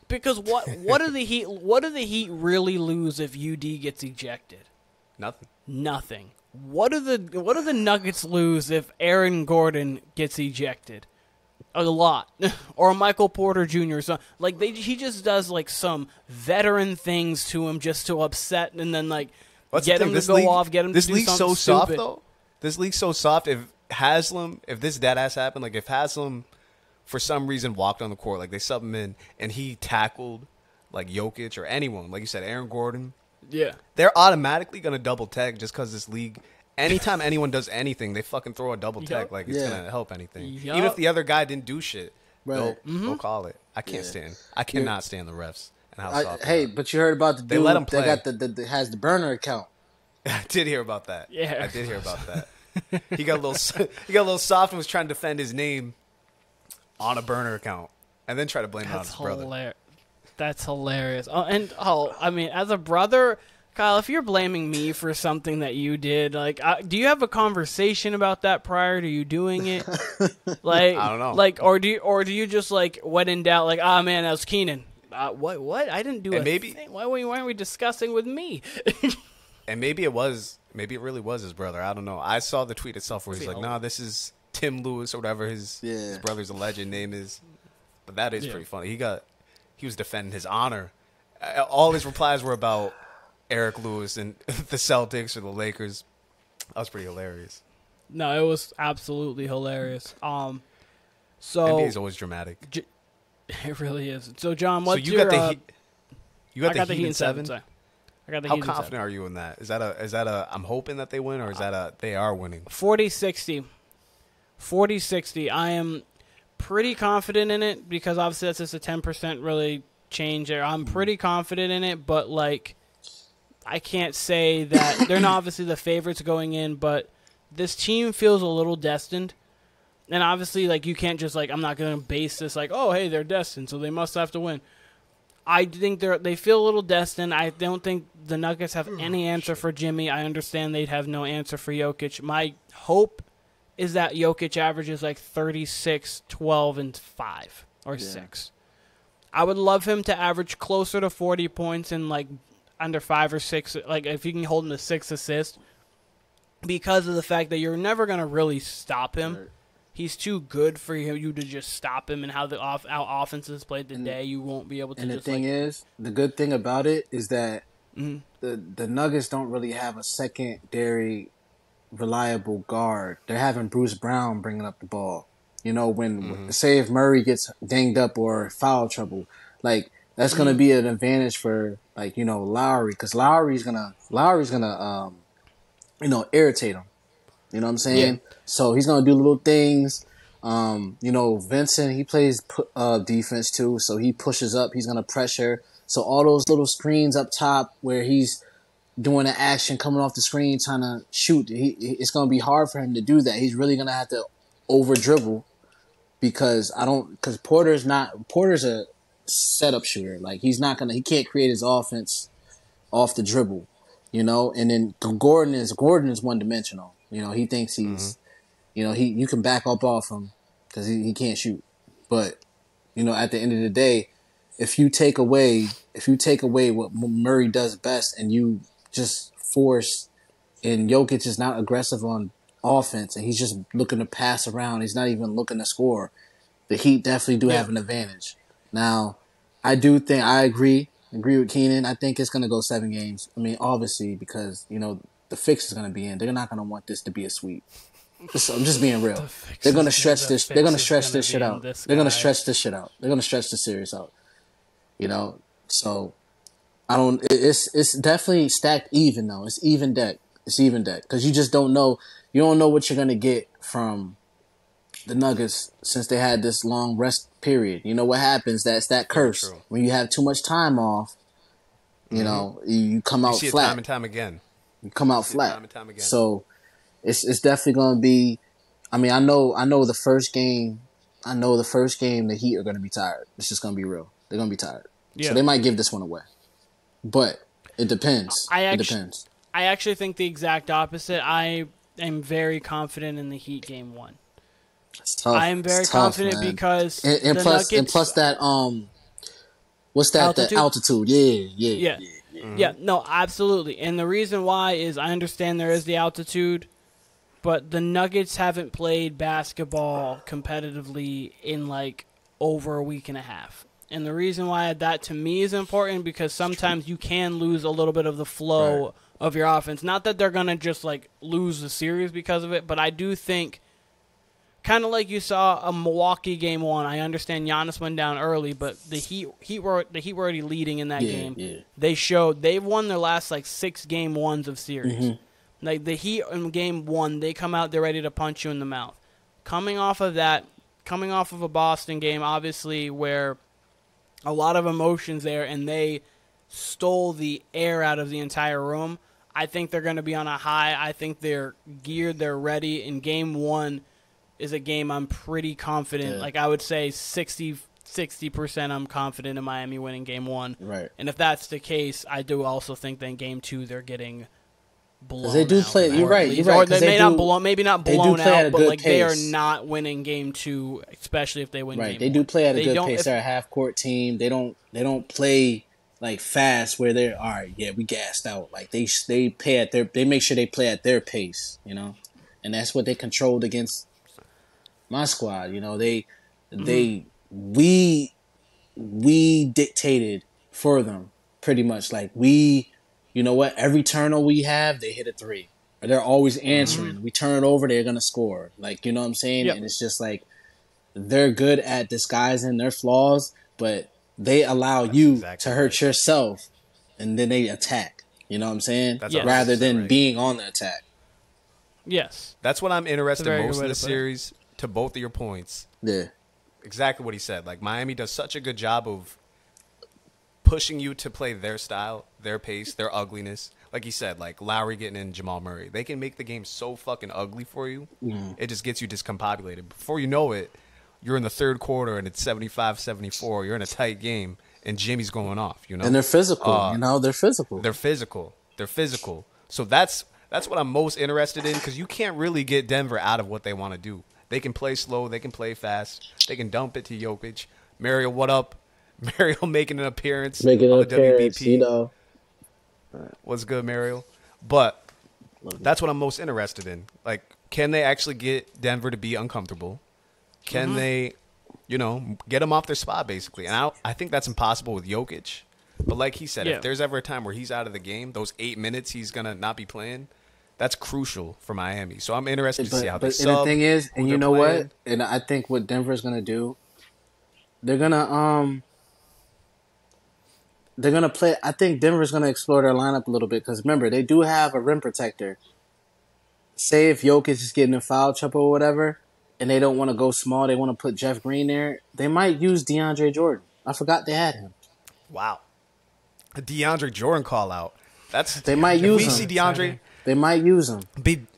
Because what do the Heat really lose if UD gets ejected? Nothing. What do the Nuggets lose if Aaron Gordon gets ejected? A lot. Or Michael Porter Jr. or something. Like he just does like some veteran things to him just to upset and then like get him to go off, get him to do something stupid. This league's so soft though. This league's so soft. If this dead ass happened, like if Haslam for some reason walked on the court, like they sub him in and he tackled like Jokic or anyone, like you said, Aaron Gordon. Yeah. They're automatically gonna double tag just because this league. Anytime anyone does anything, they fucking throw a double tag like it's gonna help anything. Even if the other guy didn't do shit, they'll call it. I cannot stand the refs and how soft. Hey, but you heard about the dude they let him play. That got has the burner account. I did hear about that. Yeah, I did hear about that. He got a little soft and was trying to defend his name on a burner account, and then try to blame it on his brother. That's hilarious. I mean, as a brother, Kyle, if you're blaming me for something that you did, like, do you have a conversation about that prior to you doing it? Like, I don't know. Like, or do you just like when in doubt, like, man, that was Keenan. What? I didn't do it. Maybe why weren't we discussing with me? And maybe it really was his brother. I don't know. I saw the tweet itself where he's like, "Nah, this is Tim Lewis or whatever his brother's alleged name is." But that is pretty funny. He was defending his honor. All his replies were about Eric Lewis and the Celtics or the Lakers. That was pretty hilarious. No, it was absolutely hilarious. So NBA is always dramatic. It really is. So John, what's you got the Heat in 7? Sorry. I got the How Heat confident in 7. are you in that? Is that a I'm hoping that they win, or is that a they are winning? 40-60. 40-60. I am pretty confident in it because obviously that's just a 10% really change there. I'm pretty confident in it, but like I can't say that they're not obviously the favorites going in, but this team feels a little destined. And obviously, like, you can't just, like, I'm not going to base this, like, oh, hey, they're destined, so they must have to win. I think they feel a little destined. I don't think the Nuggets have any answer for Jimmy. I understand they'd have no answer for Jokic. My hope is that Jokic averages, like, 36, 12, and 5 or 6. I would love him to average closer to 40 points and, like, under 5 or 6. Like, if you can hold him to 6 assists because of the fact that you're never going to really stop him. Right. He's too good for you to just stop him, and how how offenses played today, you won't be able to. And just, the thing is, the good thing about it is that the Nuggets don't really have a secondary reliable guard. They're having Bruce Brown bringing up the ball. You know, say if Murray gets dinged up or foul trouble, like that's gonna be an advantage for like Lowry, because Lowry's gonna irritate him. You know what I'm saying? Yeah. So he's going to do little things. Vincent, he plays defense too, so he pushes up. He's going to pressure. So all those little screens up top where he's doing an action, coming off the screen, trying to shoot, it's going to be hard for him to do that. He's really going to have to over-dribble because Porter's a setup shooter. Like, he can't create his offense off the dribble, and then Gordon is one-dimensional. He thinks he's, you can back up off him because he can't shoot. But, at the end of the day, if you take away what Murray does best and you just force and Jokic is not aggressive on offense, and he's just looking to pass around. He's not even looking to score. The Heat definitely do have an advantage. Now, I agree with Keenan. I think it's going to go 7 games. I mean, obviously, because, the fix is going to be in. They're not going to want this to be a sweep. I'm just being real. They're going to stretch this. They're going to stretch this shit out. They're going to stretch this shit out. They're going to stretch the series out. So I don't. It's definitely stacked even though. It's even deck. Because you just don't know. You don't know what you're going to get from the Nuggets since they had this long rest period. You know what happens? That's that curse. When you have too much time off, you come out flat. Time and time again. You come out flat. Time and time again. So it's definitely going to be. I mean, I know the first game. The Heat are going to be tired. It's just going to be real. They're going to be tired. Yeah. So they might give this one away. But it depends. It depends. I actually think the exact opposite. I am very confident in the Heat game 1. It's tough. I am very confident man. Because and plus that what's that altitude? The altitude. Yeah. Mm-hmm. Yeah, no, absolutely. And the reason why is I understand there is the altitude, but the Nuggets haven't played basketball competitively in like over a week and a half. And the reason why that to me is important because sometimes you can lose a little bit of the flow of your offense. Not that they're going to just like lose the series because of it, but I do think kind of like you saw a Milwaukee game 1. I understand Giannis went down early, but the Heat were already leading in that game. Yeah. They've won their last like 6 game 1s of series. Mm-hmm. Like the Heat in game 1, they come out, they're ready to punch you in the mouth. Coming off of a Boston game, obviously where a lot of emotions there, and they stole the air out of the entire room. I think they're going to be on a high. I think they're geared, they're ready. In game 1 is a game I'm pretty confident. Yeah. Like I would say 60% I'm confident in Miami winning game 1. Right. And if that's the case, I do also think that in game 2 they're getting blown they do out. Play. You're right. You're right. Or they may not blown, maybe not blown out, but like pace. they are not winning game 2, especially if they win. Right. Game they 1. do play at a good pace. They're a half court team. They don't play like fast where they're all right. Yeah, we gassed out. Like they play at they make sure they play at their pace. And that's what they controlled against my squad. We dictated for them pretty much. Like every turnover we have, they hit a 3. Or they're always answering. Mm-hmm. We turn it over, they're gonna score. Like, you know what I'm saying? Yep. And it's just like they're good at disguising their flaws, but they allow you to hurt yourself, and then they attack. You know what I'm saying? Rather than being on the attack. Yes. That's what I'm interested in most in this series. To both of your points. Yeah. Exactly what he said. Like, Miami does such a good job of pushing you to play their style, their pace, their ugliness. Like he said, like Lowry getting in Jamal Murray. They can make the game so fucking ugly for you. Mm. It just gets you discombobulated. Before you know it, you're in the third quarter and it's 75-74. You're in a tight game and Jimmy's going off, And they're physical, they're physical. They're physical. So that's what I'm most interested in because you can't really get Denver out of what they want to do. They can play slow. They can play fast. They can dump it to Jokic. Mario, what up? Mario making an appearance on the WBP. What's good, Mario? But that's what I'm most interested in. Like, can they actually get Denver to be uncomfortable? Can they, get them off their spot, basically? And I think that's impossible with Jokic. But like he said, if there's ever a time where he's out of the game, those 8 minutes he's going to not be playing, that's crucial for Miami. So I'm interested to see how they sub. And the thing is, and you know what? And I think what Denver's going to do, they're going to play. I think Denver's going to explore their lineup a little bit because remember, they do have a rim protector. Say if Jokic is getting in foul trouble or whatever, and they don't want to go small, they want to put Jeff Green there, they might use DeAndre Jordan. I forgot they had him. Wow. A DeAndre Jordan call out. They might use him. We see DeAndre. They might use him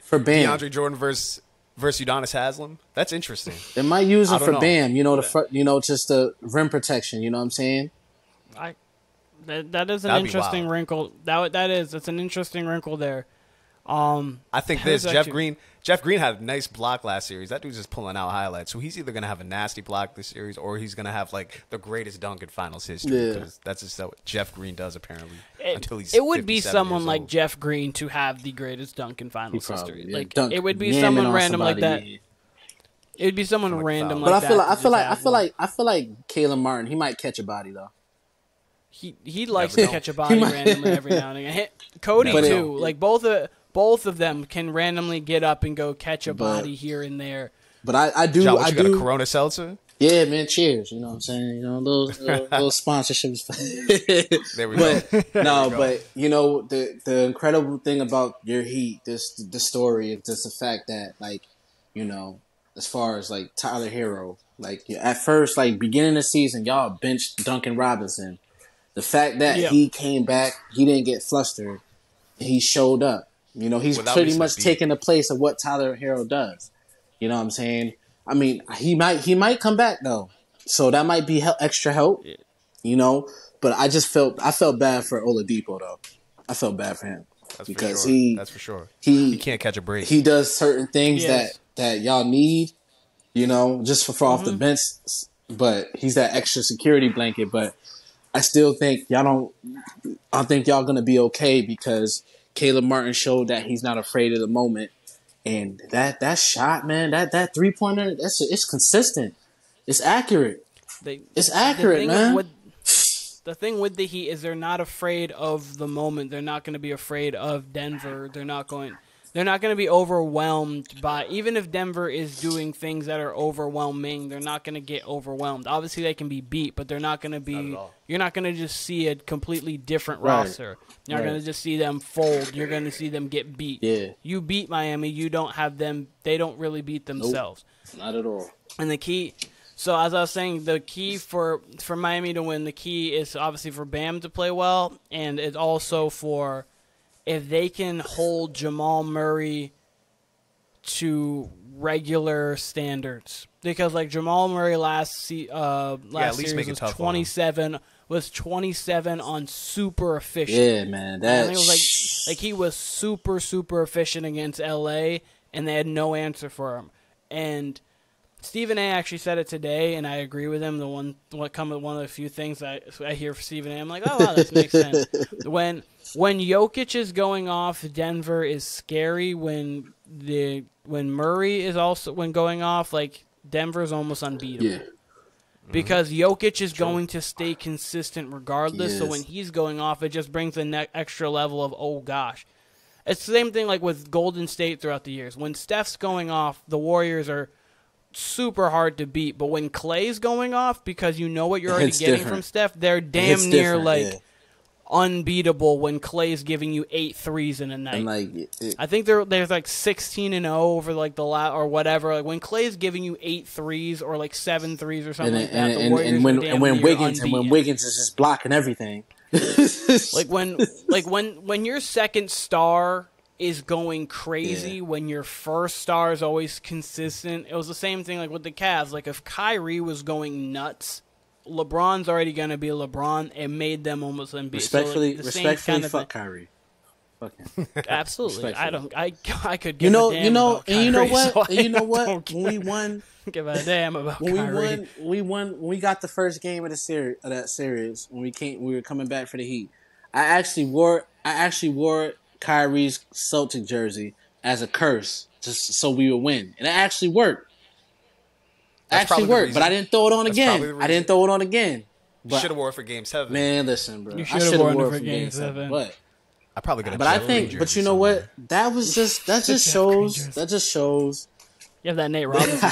for Bam. DeAndre Jordan versus Udonis Haslem. That's interesting. They might use him for Bam. Just the rim protection. You know what I'm saying? That is an interesting wrinkle. That's an interesting wrinkle there. I think Jeff Green had a nice block last series. That dude's just pulling out highlights. So he's either going to have a nasty block this series or he's going to have like the greatest dunk in finals history because that's just what Jeff Green does apparently until he's It would be someone like old. Jeff Green to have the greatest dunk in finals history. Yeah, like it would be someone random like that. Yeah. It would be someone random like that. But I feel like Caleb Martin, he might catch a body though. He likes to catch a body randomly every now and again. Cody too. Like both of them can randomly get up and go catch a body here and there. But I do. John, I you got do. a Corona seltzer? Yeah, man. Cheers. You know what I'm saying? You know, little sponsorships. There we go. But you know the incredible thing about your Heat, the story is just the fact that like, you know, as far as like Tyler Hero, like at first, like beginning of the season, y'all benched Duncan Robinson. The fact that he came back, he didn't get flustered. He showed up. You know, he's pretty much taking the place of what Tyler Hero does. You know what I'm saying? I mean, he might come back though, so that might be extra help. You know, but I felt bad for Oladipo though. I felt bad for him because that's for sure. He can't catch a break. He does certain things that y'all need. You know, just for off the bench, but he's that extra security blanket. But I still think I think y'all gonna be okay because Caleb Martin showed that he's not afraid of the moment, and that shot, man, that 3-pointer, it's consistent, it's accurate, it's accurate, man. The thing with the Heat is they're not afraid of the moment. They're not going to be afraid of Denver. They're not going to be overwhelmed by, even if Denver is doing things that are overwhelming, they're not going to get overwhelmed. Obviously, they can be beat, but they're not going to be, you're not going to just see a completely different roster. You're not going to just see them fold. You're going to see them get beat. Yeah. You beat Miami. You don't have them. They don't really beat themselves. Nope, not at all. And the key, so as I was saying, the key for Miami to win, the key is obviously for Bam to play well, and it's also for, if they can hold Jamal Murray to regular standards, because like Jamal Murray last series was 27 on super efficient. Yeah, man, I think it was like he was super efficient against LA, and they had no answer for him. And Stephen A. actually said it today, and I agree with him. One of the few things I hear from Stephen A. I'm like, oh wow, that makes sense. When Jokic is going off, Denver is scary. When Murray is also going off, like Denver is almost unbeatable. Yeah. Because Jokic is going to stay consistent regardless. So when he's going off, it just brings the extra level of, oh gosh. It's the same thing like with Golden State throughout the years. When Steph's going off, the Warriors are super hard to beat. But when Klay's going off, because you know what you're already getting from Steph, they're damn near unbeatable when Klay's giving you 8 threes in a night. And I think there's like 16-0 over like the or whatever. Like when Klay's giving you 8 threes or like 7 threes or something like that, the Warriors and when Wiggins is just blocking everything. when your second star is going crazy, when your first star is always consistent. It was the same thing like with the Cavs. Like if Kyrie was going nuts, LeBron's already going to be LeBron. It made them almost unbeatable. Respectfully, fuck Kyrie. Fuck him. Absolutely. I could give you know, a damn about Kyrie, you know what? So and you know what? When we won, give a damn about Kyrie. We won. When we got the first game of that series. When we were coming back for the Heat. I actually wore Kyrie's Celtic jersey as a curse, just so we would win, and it actually worked. But I didn't throw it on again. You should have wore it for Game 7. Man, listen, bro. You should have worn it for Game 7. But I probably could have. But you know what? That just shows. You have that Nate Robinson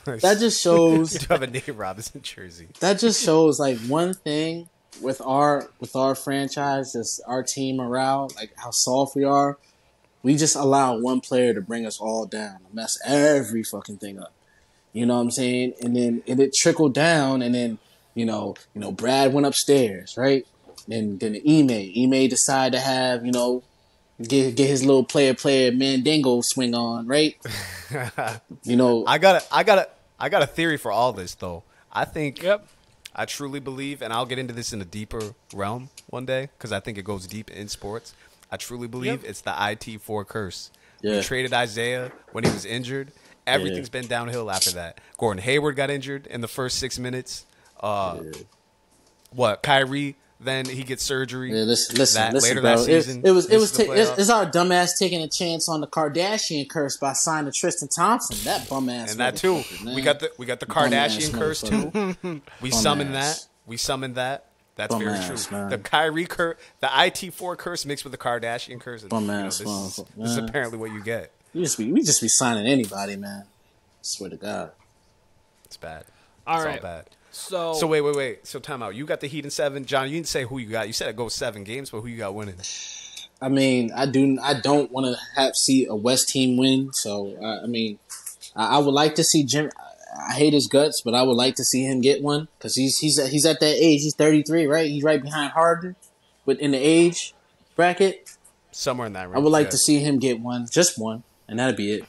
jersey. That just shows. You do have a Nate Robinson jersey. That just shows like one thing with our franchise, just our team morale, like how soft we are. We just allow one player to bring us all down, mess every fucking thing up. You know what I'm saying? And then it trickled down, and then you know Brad went upstairs, right? And then Ime decided to have get his little player Mandingo swing on, right? I got a theory for all this though. I think I truly believe, and I'll get into this in a deeper realm one day because I think it goes deep in sports. I truly believe it's the IT4 curse. Yeah. We traded Isaiah when he was injured. Everything's been downhill after that. Gordon Hayward got injured in the first 6 minutes. Kyrie, then he gets surgery. Yeah, listen, later bro. that season. It's our dumbass taking a chance on the Kardashian curse by signing Tristan Thompson. That bumbass. And that too. Man. We got the Kardashian curse too. We summoned that. That's very true. Man. The Kyrie curse, the IT4 curse mixed with the Kardashian curse. This is apparently what you get. We just be signing anybody, man. I swear to God. It's bad. All right. All bad. So wait. So time out. You got the Heat in 7. John, you didn't say who you got. You said it goes 7 games, but who you got winning? I mean, I don't want to see a West team win. So I would like to see Jim. I hate his guts, but I would like to see him get one because he's at that age. He's 33, right? He's right behind Harden, but in the age bracket, somewhere in that range. I would like to see him get one, just one, and that'd be it.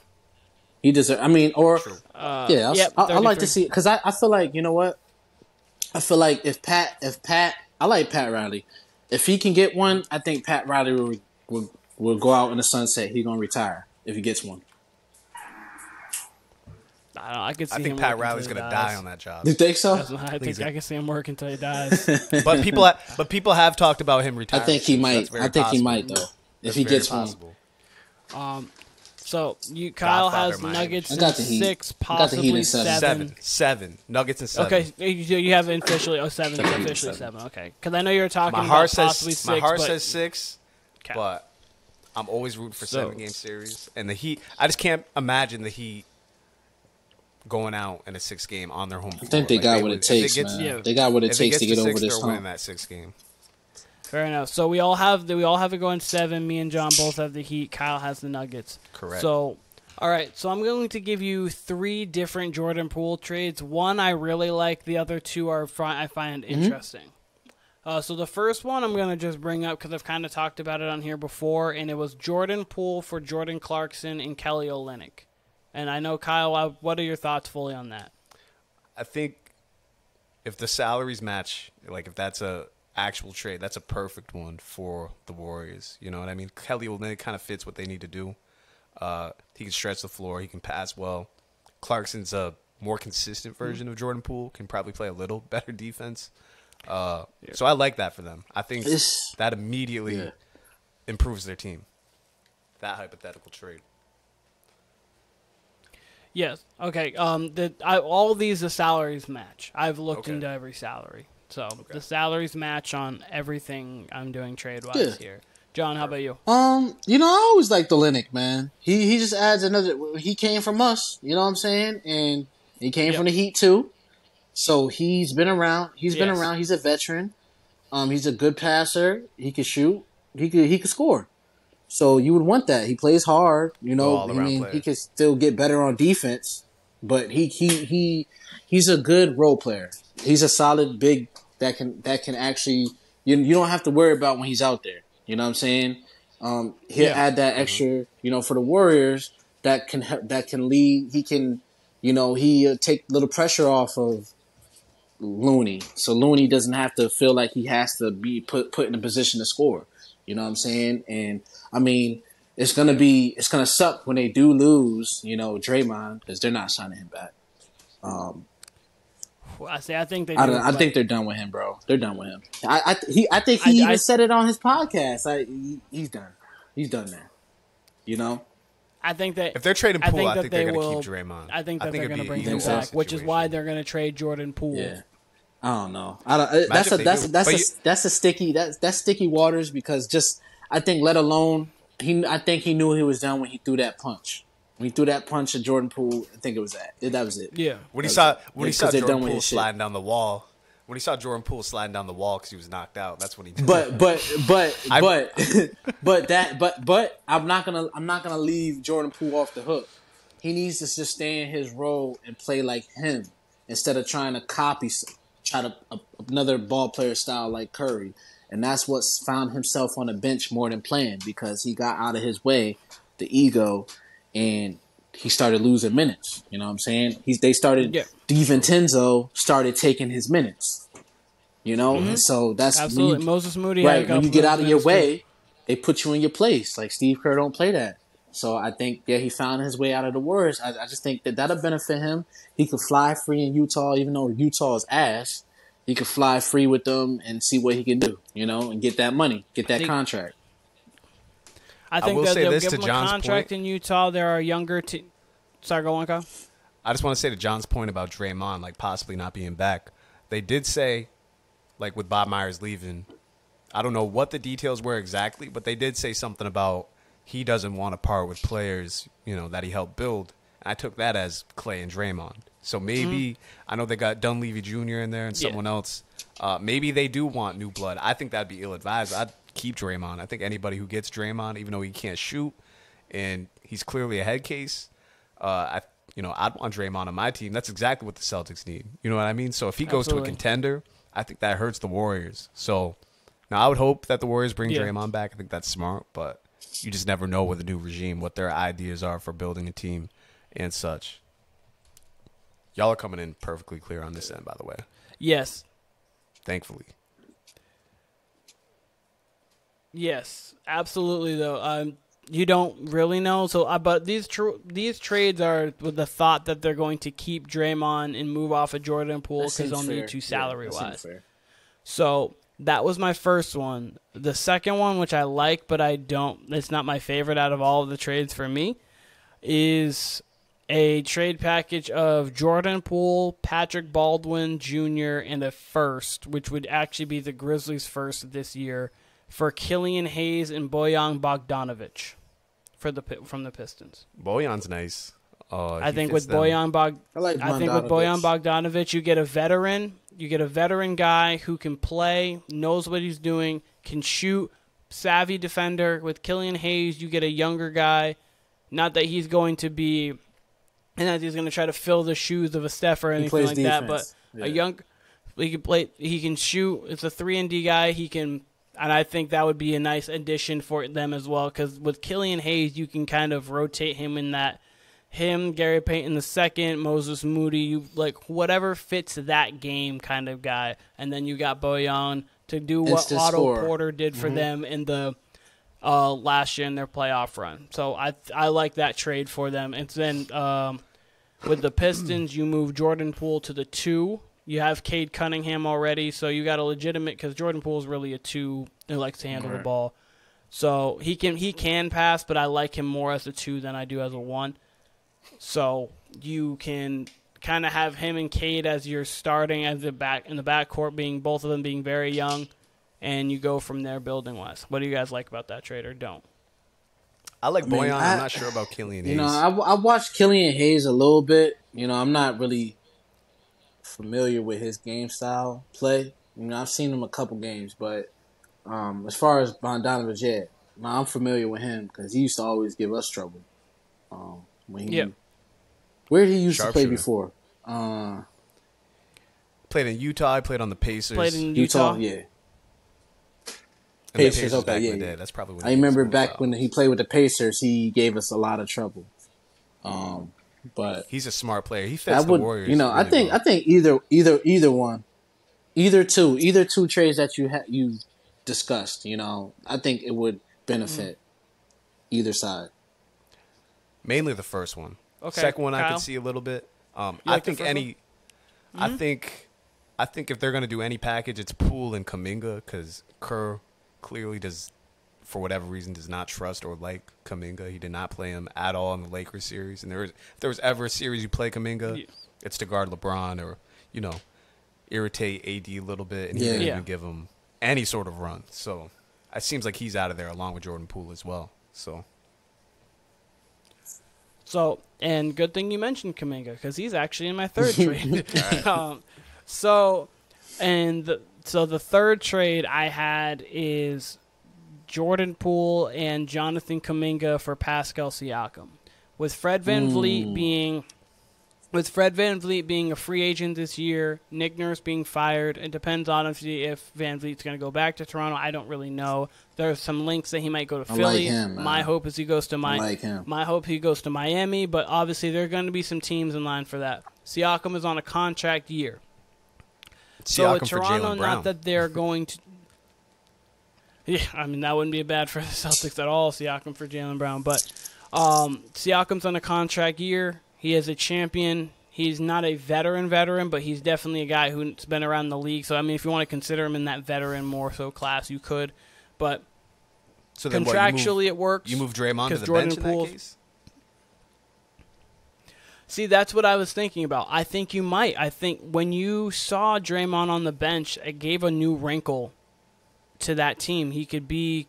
He deserves. I mean, or I like to see because I feel like, you know what? I feel like if Pat, I like Pat Riley. If he can get one, I think Pat Riley will go out in the sunset. He's gonna retire if he gets one. I think Pat Riley's gonna die on that job. You think so? I can see him working until he dies. But people have talked about him retiring. I think he might. He might though. If he gets possible. One. So Kyle has Nuggets in 6, I got the Heat in 7. 7. Nuggets in 7. Okay, you have officially 7. Officially 7. Okay, because I know you're talking my about heart possibly 6. My heart says 6, but I'm always rooting for 7-game series. And the Heat, I just can't imagine the Heat going out in a 6 game on their home floor. I think they got what it takes, man. They got what it takes to get over this hump. They're winning that 6 game. Fair enough. So we all have it going 7. Me and John both have the Heat. Kyle has the Nuggets. Correct. So, all right. So I'm going to give you 3 different Jordan Poole trades. One I really like. The other 2 I find interesting. So the first one I'm going to just bring up because I've kind of talked about it on here before, and it was Jordan Poole for Jordan Clarkson and Kelly Olynyk. And I know, Kyle, what are your thoughts fully on that? I think if the salaries match, like if that's a actual trade, that's a perfect one for the Warriors. You know what I mean? Kelly Olynyk kind of fits what they need to do. He can stretch the floor. He can pass well. Clarkson's a more consistent version of Jordan Poole. Can probably play a little better defense. So I like that for them. I think that immediately improves their team. That hypothetical trade. Yes. Okay. All these the salaries match. I've looked into every salary. So the salaries match on everything I'm doing trade-wise here. John, how about you? I always liked Olynyk, man. He just adds another. He came from us, you know what I'm saying, and he came from the Heat too. So he's been around. He's been around. He's a veteran. He's a good passer. He can shoot. He could score. So you would want that. He plays hard. You know, he can still get better on defense, but he's a good role player. He's a solid big that can actually you don't have to worry about when he's out there. You know what I'm saying? He'll add that extra, for the Warriors that can lead. He can, he take a little pressure off of Looney, so Looney doesn't have to feel like he has to be put in a position to score. You know what I'm saying? And I mean, it's gonna suck when they do lose, Draymond, because they're not signing him back. I think they. I think they're done with him, bro. They're done with him. I think he even said it on his podcast. He's done. He's done now. I think that if they're trading Poole, I think they're going to keep Draymond. I think they're going to bring him back, which is why they're going to trade Jordan Poole. Yeah. I don't know. That's sticky waters because I think let alone I think he knew he was done when he threw that punch. When he threw that punch at Jordan Poole, I think it was that. That was it. Yeah. When he saw Jordan Poole sliding down the wall. When he saw Jordan Poole sliding down the wall because he was knocked out, that's when he did. But I'm not gonna leave Jordan Poole off the hook. He needs to just stay in his role and play like him instead of trying to another ball player style like Curry. And that's what's found himself on the bench more than playing because he got out of his way, the ego, and he started losing minutes. You know what I'm saying? DiVincenzo started taking his minutes. And so that's absolutely Moses Moody. Right when you get out of your way, they put you in your place. Like Steve Kerr don't play that. So I think he found his way out of the Warriors. I just think that'll benefit him. He could fly free in Utah, even though Utah's ass. He could fly free with them and see what he can do, and get that money, get that contract. I think that they'll give him a contract in Utah. There are younger Sorry, go on, Kyle. I just want to say to John's point about Draymond, like possibly not being back. They did say, like with Bob Myers leaving, I don't know what the details were exactly, but they did say something about he doesn't want to part with players, that he helped build. And I took that as Clay and Draymond. So maybe, I know they got Dunleavy Jr. in there and someone else. Maybe they do want new blood. I think that'd be ill-advised. I'd keep Draymond. I think anybody who gets Draymond, even though he can't shoot, and he's clearly a head case, I'd want Draymond on my team. That's exactly what the Celtics need. You know what I mean? So if he goes to a contender, I think that hurts the Warriors. So now I would hope that the Warriors bring Draymond back. I think that's smart, but you just never know with a new regime what their ideas are for building a team and such. Y'all are coming in perfectly clear on this end, by the way. Yes. Thankfully. Yes, absolutely. Though you don't really know. So, but these trades are with the thought that they're going to keep Draymond and move off of Jordan Poole because they'll need to salary wise. So that was my first one. The second one, which I like, but it's not my favorite out of all of the trades for me, is a trade package of Jordan Poole, Patrick Baldwin Jr., and a first, which would actually be the Grizzlies' first this year, for Killian Hayes and Bojan Bogdanovic from the Pistons. Bojan's nice. I think with Bojan Bogdanovic, you get a veteran. You get a veteran guy who can play, knows what he's doing, can shoot, savvy defender. With Killian Hayes, you get a younger guy. Not that he's going to be, and that he's going to try to fill the shoes of a Steph or anything like that. But he can shoot. It's a 3-and-D guy. He can. And I think that would be a nice addition for them as well, because with Killian Hayes, you can kind of rotate him in that. Him, Gary Payton II, Moses Moody, whatever fits that game kind of guy. And then you got Bojan to do what Otto Porter did for them in the last year in their playoff run. So I like that trade for them. And then with the Pistons, you move Jordan Poole to the 2. You have Cade Cunningham already, so you got a legitimate, because Jordan Poole is really a 2 who likes to handle the ball. So he can pass, but I like him more as a 2 than I do as a 1. So you can kind of have him and Cade as your starting as in the backcourt, both of them being very young, and you go from there building wise. What do you guys like about that trade or don't? I like Bojan. I'm not sure about Killian Hayes. I watched Killian Hayes a little bit. I'm not really familiar with his game style play. I've seen him a couple games, but as far as Bogdanovic, I'm familiar with him because he used to always give us trouble. Where did he used to play before? Played in Utah. I played on the Pacers. Played in Utah? Yeah. Pacers, okay, yeah. That's probably what I remember back when he played with the Pacers, he gave us a lot of trouble. But he's a smart player. He fits the Warriors. Really I think either one, either two trades that you discussed. I think it would benefit either side. Mainly the first one. Okay, second one Kyle? I can see a little bit. I think if they're gonna do any package, it's Poole and Kuminga, because Kerr clearly does, for whatever reason, does not trust or like Kuminga. He did not play him at all in the Lakers series. And if there was ever a series you play Kuminga, it's to guard LeBron or, irritate AD a little bit, and he didn't even give him any sort of run. So it seems like he's out of there along with Jordan Poole as well. So, and good thing you mentioned Kuminga, because he's actually in my third trade. So the third trade I had is Jordan Poole and Jonathan Kuminga for Pascal Siakam. With Fred VanVleet being a free agent this year, Nick Nurse being fired, it depends on if VanVleet's going to go back to Toronto. I don't really know. There's some links that he might go to Philly. My hope is he goes to My hope he goes to Miami, but obviously there are going to be some teams in line for that. Siakam is on a contract year. So with Toronto, not that they're going to. Yeah, I mean, that wouldn't be bad for the Celtics at all, Siakam for Jaylen Brown. But Siakam's on a contract year. He is a champion. He's not a veteran, but he's definitely a guy who's been around the league. So, I mean, if you want to consider him in that veteran more so class, you could. But so then contractually it works. You move Draymond to the bench in that case? See, that's what I was thinking about. I think you might. I think when you saw Draymond on the bench, it gave a new wrinkle to that team. He could be...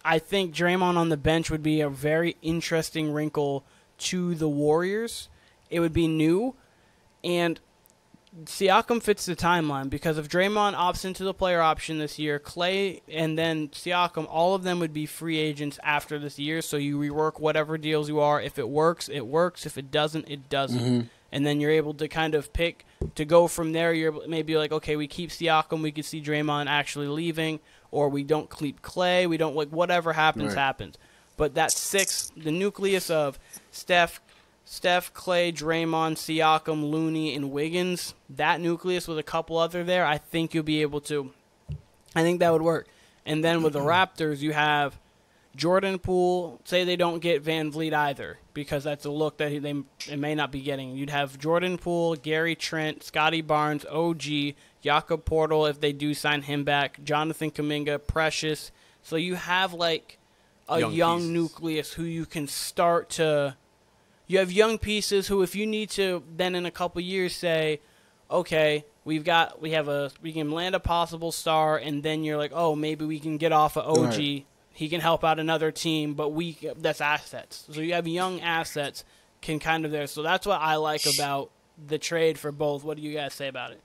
I think Draymond on the bench would be a very interesting wrinkle to the Warriors. It would be new, and Siakam fits the timeline because if Draymond opts into the player option this year, Clay and then Siakam, all of them would be free agents after this year, so you rework whatever deals you are. If it works, it works. If it doesn't, it doesn't. Mm-hmm. And then you're able to kind of pick to go from there. You're maybe like, okay, we keep Siakam, we could see Draymond actually leaving, or we don't keep Clay, we don't, like, whatever happens, happens. But that six, the nucleus of Steph, Clay, Draymond, Siakam, Looney, and Wiggins, that nucleus with a couple other there, I think you'll be able to. I think that would work. And then with the Raptors, you have Jordan Poole. Say they don't get Van Vliet either, because that's a look that they may not be getting. You'd have Jordan Poole, Gary Trent, Scotty Barnes, OG, Jakob Portal if they do sign him back, Jonathan Kuminga, Precious. So you have like a young nucleus who you can start to. You have young pieces who, if you need to, then in a couple years say, okay, we can land a possible star, and then you're like, oh, maybe we can get off of OG. Right. He can help out another team, but that's assets. So you have young assets can kind of there. So that's what I like about the trade for both. What do you guys say about it?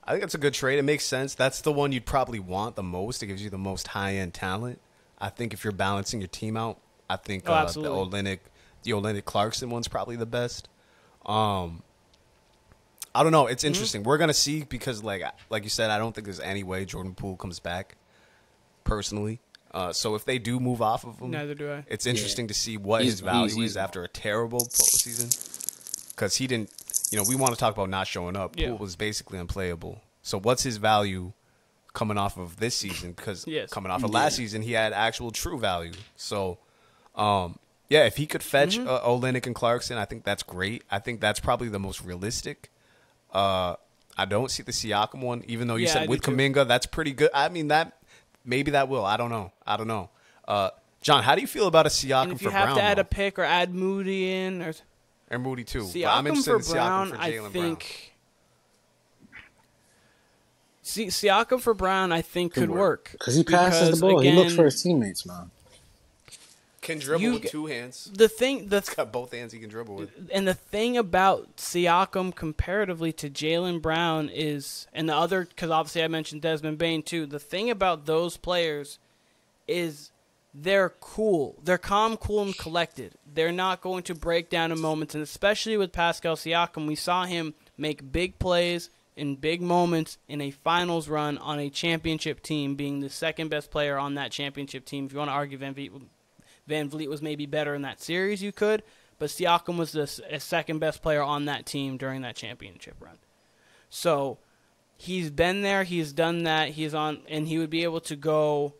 I think it's a good trade. It makes sense. That's the one you'd probably want the most. It gives you the most high-end talent. I think if you're balancing your team out, I think the Olynyk Clarkson one's probably the best. I don't know. It's interesting. We're going to see because, like you said, I don't think there's any way Jordan Poole comes back, personally. So if they do move off of him, neither do I. It's interesting to see what his value is after a terrible postseason. Because he didn't, we want to talk about not showing up. Poole was basically unplayable. So what's his value coming off of this season? Because coming off of last season, he had actual true value. So, if he could fetch Olynyk and Clarkson, I think that's great. I think that's probably the most realistic. I don't see the Siakam one, even though you said with Kuminga, that's pretty good. I mean, maybe that will. I don't know. John, how do you feel about a Siakam for Brown? If you have to add a pick or add Moody in, or Moody too. Siakam for Brown, I think. Siakam for Brown, I think could work because he passes the ball. He looks for his teammates, man. Can dribble with two hands. He's got both hands he can dribble with. And the thing about Siakam comparatively to Jaylen Brown is, and the other, because obviously I mentioned Desmond Bane too, the thing about those players is they're cool. They're calm, cool, and collected. They're not going to break down in moments, and especially with Pascal Siakam, we saw him make big plays in big moments in a finals run on a championship team, being the second best player on that championship team. If you want to argue Van Vliet was maybe better in that series, you could, but Siakam was the second best player on that team during that championship run. So he's been there, he's done that, he's on, and he would be able to go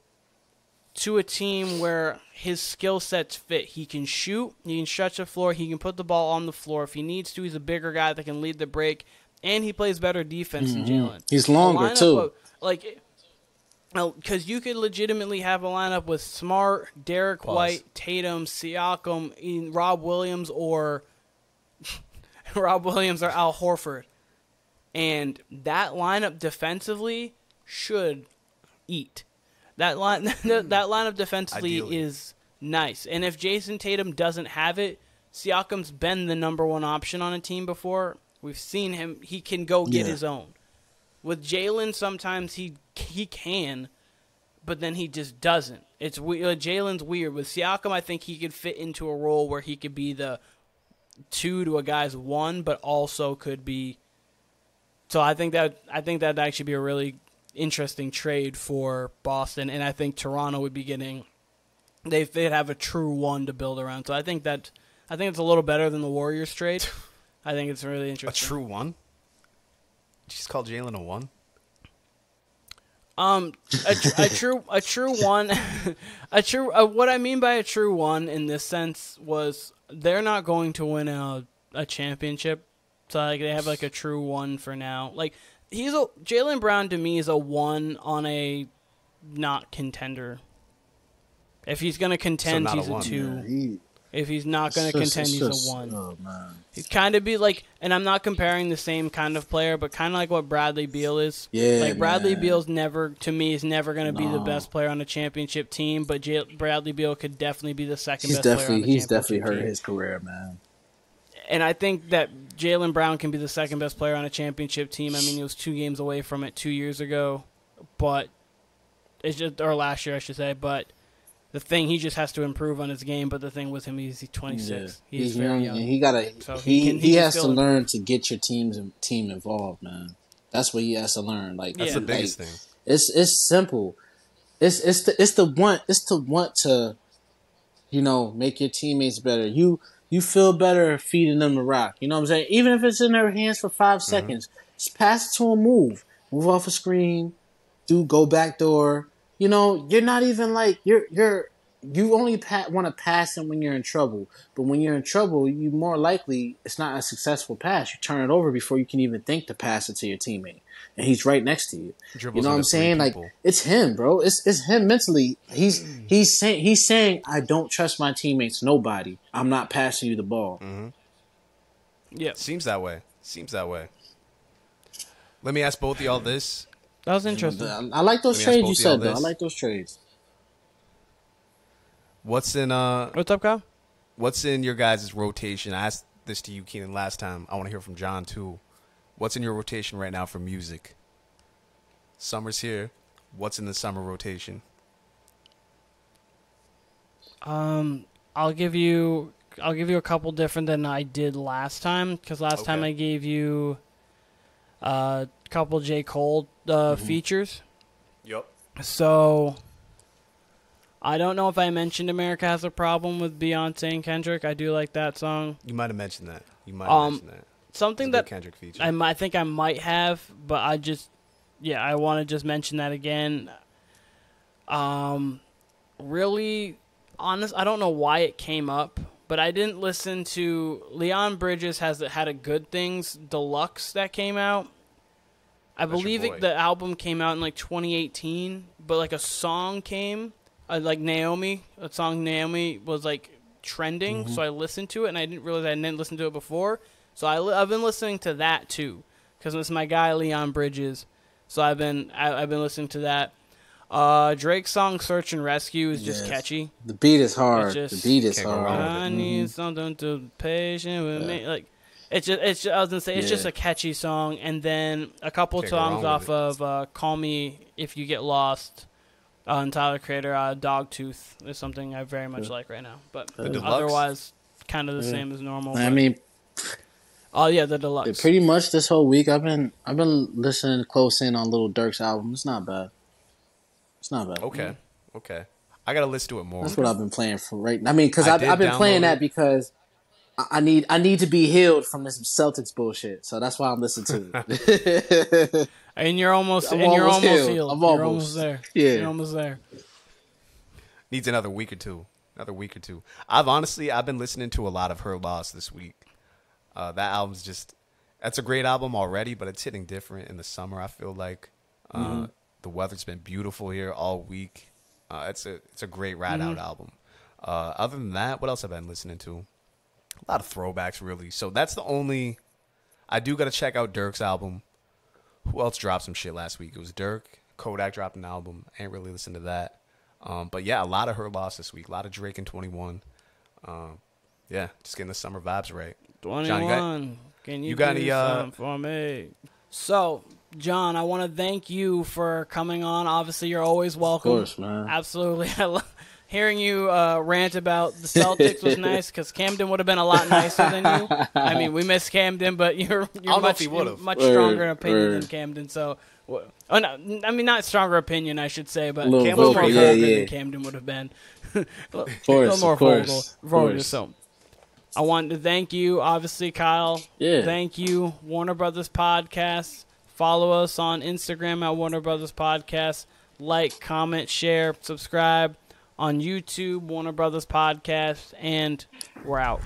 to a team where his skill sets fit. He can shoot, he can stretch the floor, he can put the ball on the floor. If he needs to, he's a bigger guy that can lead the break, and he plays better defense than Jaylen. He's longer, too. Because you could legitimately have a lineup with Smart, Derek White, Tatum, Siakam, Rob Williams, or Al Horford. And that lineup defensively should eat. That lineup defensively is nice. And if Jason Tatum doesn't have it, Siakam's been the number one option on a team before. We've seen him. He can go get his own. With Jaylen, sometimes he can, but then he just doesn't. It's Jaylen's weird. With Siakam, I think he could fit into a role where he could be the 2 to a guy's 1, but also could be. So I think that'd actually be a really interesting trade for Boston, and I think Toronto would be getting. They'd have a true 1 to build around. So I think it's a little better than the Warriors trade. I think it's really interesting. A true 1? Just call Jaylen a 1? A true one, what I mean by a true one in this sense was they're not going to win a championship. So like they have like a true one for now. Like Jaylen Brown to me is a one on a not contender. If he's gonna contend, he's a two. Yeah, if he's not gonna contend, he's a one. Oh, man. He's kind of be like, and I'm not comparing the same kind of player, but kind of like what Bradley Beal is. Yeah, like Bradley Beal's never gonna be the best player on a championship team, but Bradley Beal could definitely be the second best player on the championship team. He's definitely hurt his career, man. And I think that Jaylen Brown can be the second best player on a championship team. I mean, he was 2 games away from it 2 years ago, but or last year, I should say. But the thing, he just has to improve on his game. But the thing with him, he's 26. Yeah. He's very young. And he has to learn to get your team involved, man. That's what he has to learn. Like that's the biggest thing. It's simple. It's to want to, make your teammates better. You feel better feeding them the rock. You know what I'm saying? Even if it's in their hands for 5 seconds, just pass it to them, move off a screen, go back door. You're not even like, you only want to pass them when you're in trouble. But when you're in trouble, you more likely, it's not a successful pass. You turn it over before you can even think to pass it to your teammate. And he's right next to you. Dribbles, you know what I'm saying? Like, it's him, bro. It's him mentally. He's saying, I don't trust my teammates. Nobody. I'm not passing you the ball. Mm-hmm. Yeah. Seems that way. Let me ask both of y'all this. That was interesting. I like those trades you said, though. I like those trades. What's in What's up, Kyle? What's in your guys' rotation? I asked this to you, Keenan, last time. I want to hear from John too. What's in your rotation right now for music? Summer's here. What's in the summer rotation? I'll give you a couple different than I did last time, because last time I gave you a couple J. Cole features. Yep. So I don't know if I mentioned America Has a Problem with Beyonce and Kendrick. I do like that song. You might have mentioned that. Something that Kendrick feature. I think I might have, but I want to just mention that again. Really honest, I don't know why it came up, but I didn't listen to Leon Bridges had a Good Things Deluxe that came out. I believe the album came out in like 2018, but like a song came, like Naomi, a song Naomi was like trending, so I listened to it, and I didn't realize I didn't listen to it before. So I've been listening to that too, because it's my guy Leon Bridges. So I've been listening to that. Drake's song "Search and Rescue" is just catchy. The beat is hard. The beat is hard. I need something to be patient with me. Like I was gonna say it's just a catchy song, and then a couple songs off of "Call Me If You Get Lost" and Tyler Creator. "Dogtooth" is something I very much like right now, but otherwise kind of the same as normal. I mean. Oh yeah, the deluxe. Pretty much this whole week I've been listening close in on Lil Durk's album. It's not bad. Okay. I gotta listen to it more. That's what I've been playing for right now. I mean, because I've been playing that because I need to be healed from this Celtics bullshit. So that's why I'm listening to it. And you're almost healed. I'm almost there. Yeah, you're almost there. Needs another week or two. I've been listening to a lot of Her Loss this week. That album's that's a great album already, but it's hitting different in the summer. I feel like the weather's been beautiful here all week. It's a great ride out album. Other than that, what else have I been listening to? A lot of throwbacks, really. So that's the only. I do got to check out Dirk's album. Who else dropped some shit last week? It was Dirk. Kodak dropped an album. I ain't really listened to that. But yeah, a lot of Her Loss this week. A lot of Drake and 21. Yeah, just getting the summer vibes right. 21. John, you got any something for me? So, John, I want to thank you for coming on. Obviously, you're always welcome. Of course, man. Absolutely. I love hearing you rant about the Celtics was nice, because Camden would have been a lot nicer than you. I mean, we miss Camden, but you're much stronger in opinion than Camden. So, no, I mean, not stronger opinion, I should say, but Camden was more than Camden would have been. A little more vulgar. So, I wanted to thank you, obviously, Kyle. Yeah. Thank you, Warner Brothas Podcast, Follow us on Instagram at Warner Brothas Podcast. Like, comment, share, subscribe on YouTube, Warner Brothas Podcast, and we're out.